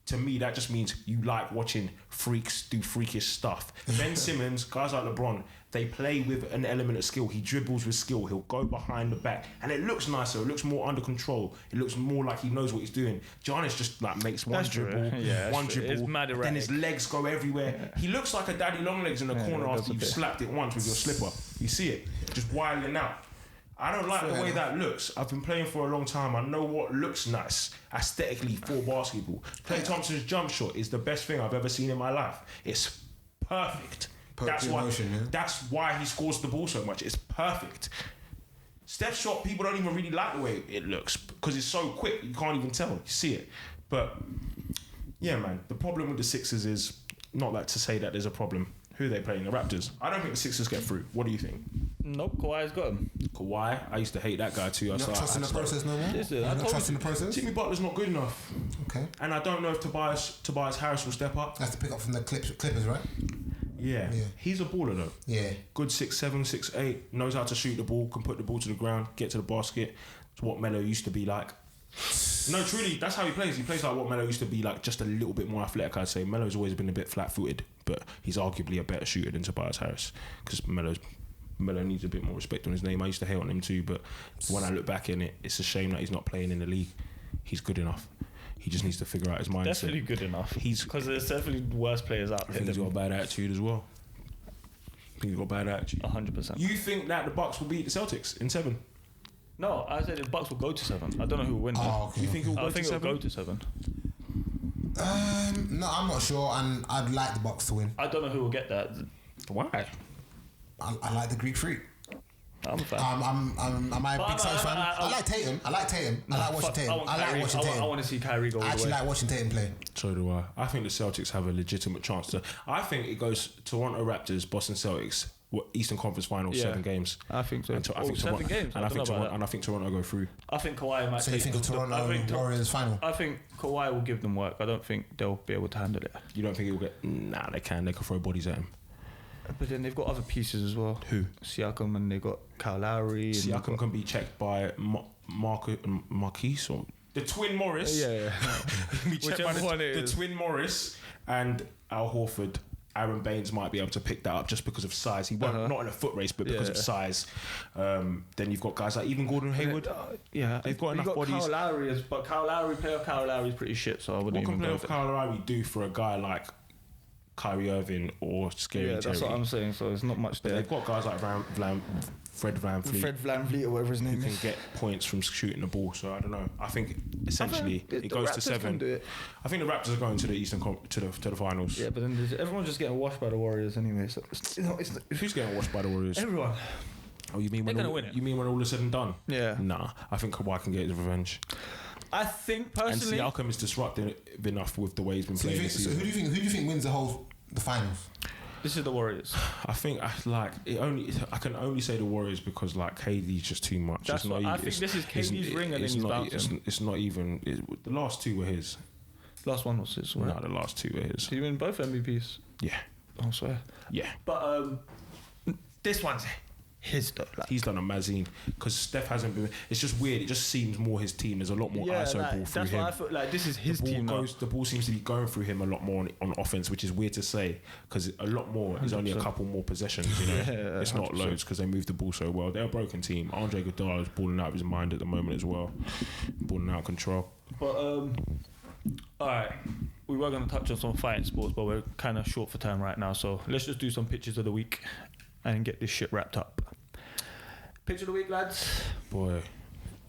to me that just means you like watching freaks do freakish stuff. Ben Simmons, guys like LeBron, they play with an element of skill. He dribbles with skill. He'll go behind the back and it looks nicer. It looks more under control. It looks more like he knows what he's doing. Giannis just like makes one dribble, then his legs go everywhere. Yeah. He looks like a daddy long legs in the corner after you've slapped it once with your slipper. You see it, just wilding out. I don't like the way that looks. I've been playing for a long time. I know what looks nice aesthetically for basketball. Klay Thompson's jump shot is the best thing I've ever seen in my life. It's perfect. That's why he scores the ball so much. It's perfect. Steph's shot, people don't even really like the way it looks because it's so quick. You can't even tell. You see it. But yeah, man, the problem with the Sixers is not like to say that there's a problem. Who are they playing? The Raptors. I don't think the Sixers get through. What do you think? Nope, Kawhi's got him. Kawhi, I used to hate that guy too. You're not trusting the process no more? Listen, You're not trusting the process? Jimmy Butler's not good enough. Okay. And I don't know if Tobias Harris will step up. That's to pick up from the Clippers, right? Yeah. He's a baller though. Yeah. Good 6'7", 6'8", knows how to shoot the ball, can put the ball to the ground, get to the basket. It's what Melo used to be like. No, truly, that's how he plays. He plays like what Melo used to be like, just a little bit more athletic, I'd say. Melo's always been a bit flat-footed, but he's arguably a better shooter than Tobias Harris because Melo needs a bit more respect on his name. I used to hate on him too, but when I look back in it, it's a shame that he's not playing in the league. He's good enough. He just needs to figure out his mindset. Definitely good enough. Because there's definitely worse players out there. I think he's got a bad attitude as well. I think he's got a bad attitude. 100%. You think that the Bucks will beat the Celtics in 7? No, I said the Bucks will go to 7. I don't know who will win. Okay. You think I think it'll go to 7. No, I'm not sure, and I'd like the Bucks to win. I don't know who will get that. Why? I like the Greek Freak. I'm a fan. I'm a big Suns fan. I like Tatum. I like watching Tatum. I want to see Kyrie go all the way. I actually like watching Tatum play. So do I. I think the Celtics have a legitimate chance to. I think it goes Toronto Raptors, Boston Celtics, Eastern Conference Finals, 7 games. I think so. I think 7 games. And I think Toronto go through. I think Kawhi might. So you think of Toronto Warriors final? I think Kawhi will give them work. I don't think they'll be able to handle it. You don't think he'll get? Nah, they can. They can throw bodies at him. But then they've got other pieces as well. Who? Siakam, and they've got Kyle Lowry. Siakam can be checked by Marquise or the twin Morris. Yeah. Be checked by the twin Morris and Al Horford. Aaron Baines might be able to pick that up just because of size. He won't, not in a foot race, but because of size. Then you've got guys like even Gordon Hayward. They've got enough bodies. Kyle Lowry but Kyle Lowry is pretty shit, so I wouldn't even go. What can Kyle Lowry do for a guy like Kyrie Irving or Scary Terry? That's what I'm saying. So there's not much there. They've got guys like Fred VanVleet, or whatever his name is, who can get points from shooting the ball. So I don't know. I think essentially it goes to 7. I think the Raptors are going to the Eastern to the finals. Yeah, but then everyone's just getting washed by the Warriors anyway. So it's who's getting washed by the Warriors? Everyone. Oh, you mean They're when gonna all, win it. you mean when all is said and done? Yeah. Nah, I think Kawhi can get his revenge. I think And personally, Siakam is disruptive enough with the way he's been So, playing this season. who do you think wins the finals? this is the Warriors. I think I can only say the Warriors because like KD's just too much. That's It's what not I think. it's- This is it's- KD's ring, and then it's he's not. bouncing. It's not even. The last two were his. Last one was his. Right? No, the last two were his. Did he win both MVPs? Yeah, I swear. yeah. But this one's his though. Like, He's done amazing because Steph hasn't been. It's just weird. It just seems more his team. There's a lot more ISO ball through that's him. what I feel like. This is his the ball team now. The ball seems to be going through him a lot more on offense, which is weird to say because a lot more is only a 100%. couple more possessions. You know, Yeah, it's not 100%. loads because they move the ball so well. They're a broken team. Andre Iguodala is balling out of his mind at the moment as well, balling out of control. But all right, we were going to touch on some fighting sports, but we're kind of short for time right now. So let's just do some pictures of the week and get this shit wrapped up. Picture of the week, lads. Boy,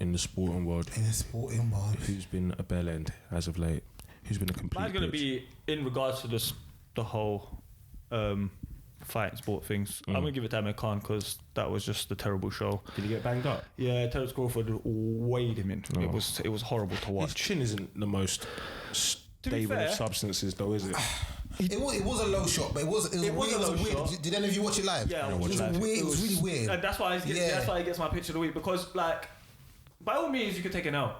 in the sporting world, In the sporting world. who's been a bell end as of late? Who's been a complete? Mine's going to bitch? be in regards to the whole fighting sport things. I'm going to give it to Amir Khan because that was just a terrible show. Did he get banged up? Yeah, Terrence Crawford weighed him in. Oh. It was horrible to His watch. chin isn't the most stable fair- of substances, though, is it? It was a low shot, but it was It was a low weird. shot. Did any of you watch it live? Yeah, I it watched was it live. weird. It was really weird. And that's why he gets my picture of the week because, like, by all means, you could take an L,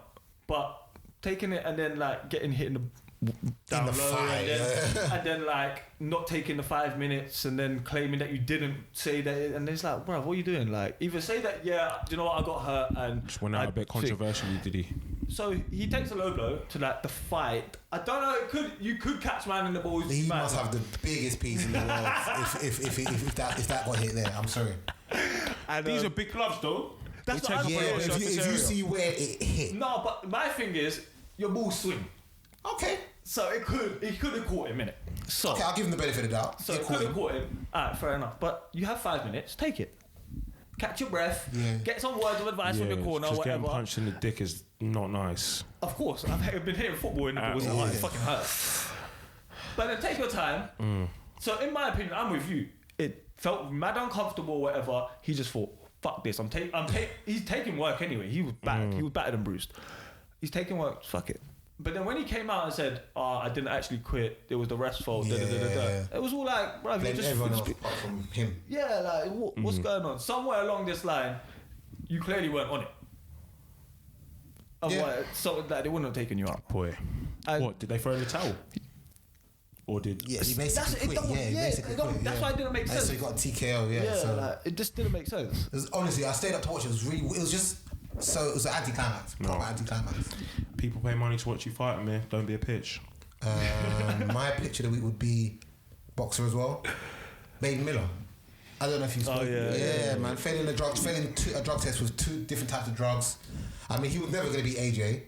but taking it and then like getting hit in the down the low thigh, and then like not taking the 5 minutes and then claiming that you didn't say that, and it's like, bro, what are you doing? Like, either say that, yeah, do you know what, I got hurt and Just went out a bit controversially, did he? So he takes a low blow to like the fight. I don't know. You could catch man in the balls. He man. must have the biggest piece in the world if that got hit there. I'm sorry. And, These are big gloves, though. That's They what take I'm up a lot saying. of If you surface see area. where it hit. No, but my thing is your ball swing. Okay. So he could have caught him in it. So Okay, I'll give him the benefit of the doubt. So It it caught could have him. caught him. Alright, fair enough. But you have 5 minutes. Take it. Catch your breath. Yeah. Get some words of advice from the corner, just whatever. getting punched in the dick is not nice. Of course, I've been hitting football in the balls. all. It fucking hurts. But then take your time. So in my opinion, I'm with you. It felt mad uncomfortable, whatever. He just thought, fuck this. He's taking work anyway. He was battered. He was battered and bruised. He's taking work. Fuck it. But then when he came out and said, I didn't actually quit. It was the rest fault. Yeah. It was all like, bro, you Blame just everyone else apart from him. yeah, like what's going on? Somewhere along this line, you clearly weren't on it. Otherwise, so that they wouldn't have taken you out. Boy. And- What, did they throw in the towel? Or did... Yeah, he basically quit. Yeah, he basically quit. That's why it didn't make And sense. so he got TKO. Yeah. Yeah, So like, it just didn't make sense. it was, honestly, I stayed up to watch it. It was just so it was an anticlimax. Proper anticlimax. People pay money to watch you fight, man. Don't be a pitch. My picture of the week would be boxer as well, Baden Miller. I don't know if you spoke. yeah. Man, failing a drug test with 2 different types of drugs. I mean, he was never going to be AJ,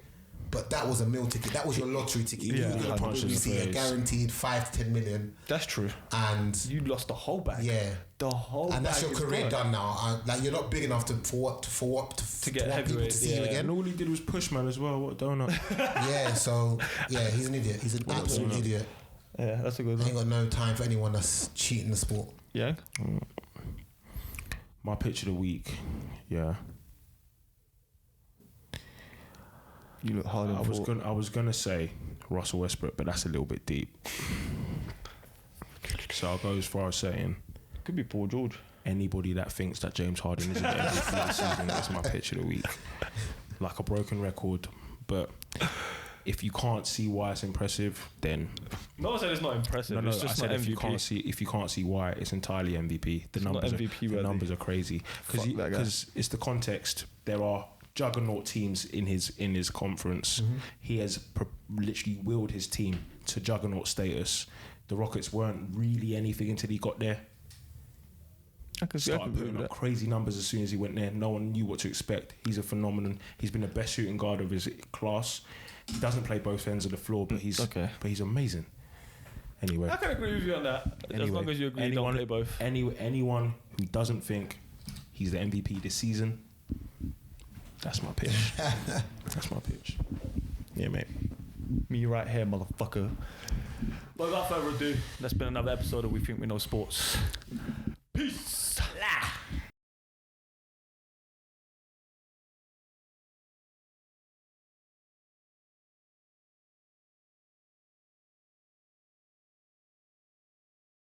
but that was a meal ticket. That was your lottery ticket. Yeah, you were going to punch in probably the see a face. guaranteed 5 to 10 million, That's true. and You lost the whole bag. yeah. The whole And that's bag your is career gone. done now. Like you're not big enough to get want people heavyweight, to see you yeah. again. And all he did was push, man, as well. What a donut. Yeah, so yeah, he's an idiot. He's an absolute idiot. Yeah, that's a good Ain't one. got no time for anyone that's cheating the sport. Yeah. My pitch of the week, yeah. You look hard and I was gonna say Russell Westbrook, but that's a little bit deep. So I'll go as far as saying Could be Paul George. anybody that thinks that James Harden isn't the MVP this season, that's my pitch of the week. Like a broken record, but if you can't see why it's impressive, then No one said it's not impressive. no, It's I just said not if MVP. you can't see why, it's entirely MVP. The It's not numbers MVP the worthy. numbers are crazy Fuck that guy. because it's the context. There are juggernaut teams in his conference. He has literally willed his team to juggernaut status. The Rockets weren't really anything until he got there. I can Started putting up crazy numbers as soon as he went there. No one knew what to expect. He's a phenomenon. He's been the best shooting guard of his class. He doesn't play both ends of the floor, but he's amazing. Anyway, I can agree with you on that. As long as you agree, anyone, don't play both. Anyone who doesn't think he's the MVP this season, that's my pitch. That's my pitch. Yeah, mate. Me right here, motherfucker. But without further ado, that's been another episode of We Think We Know Sports. Peace.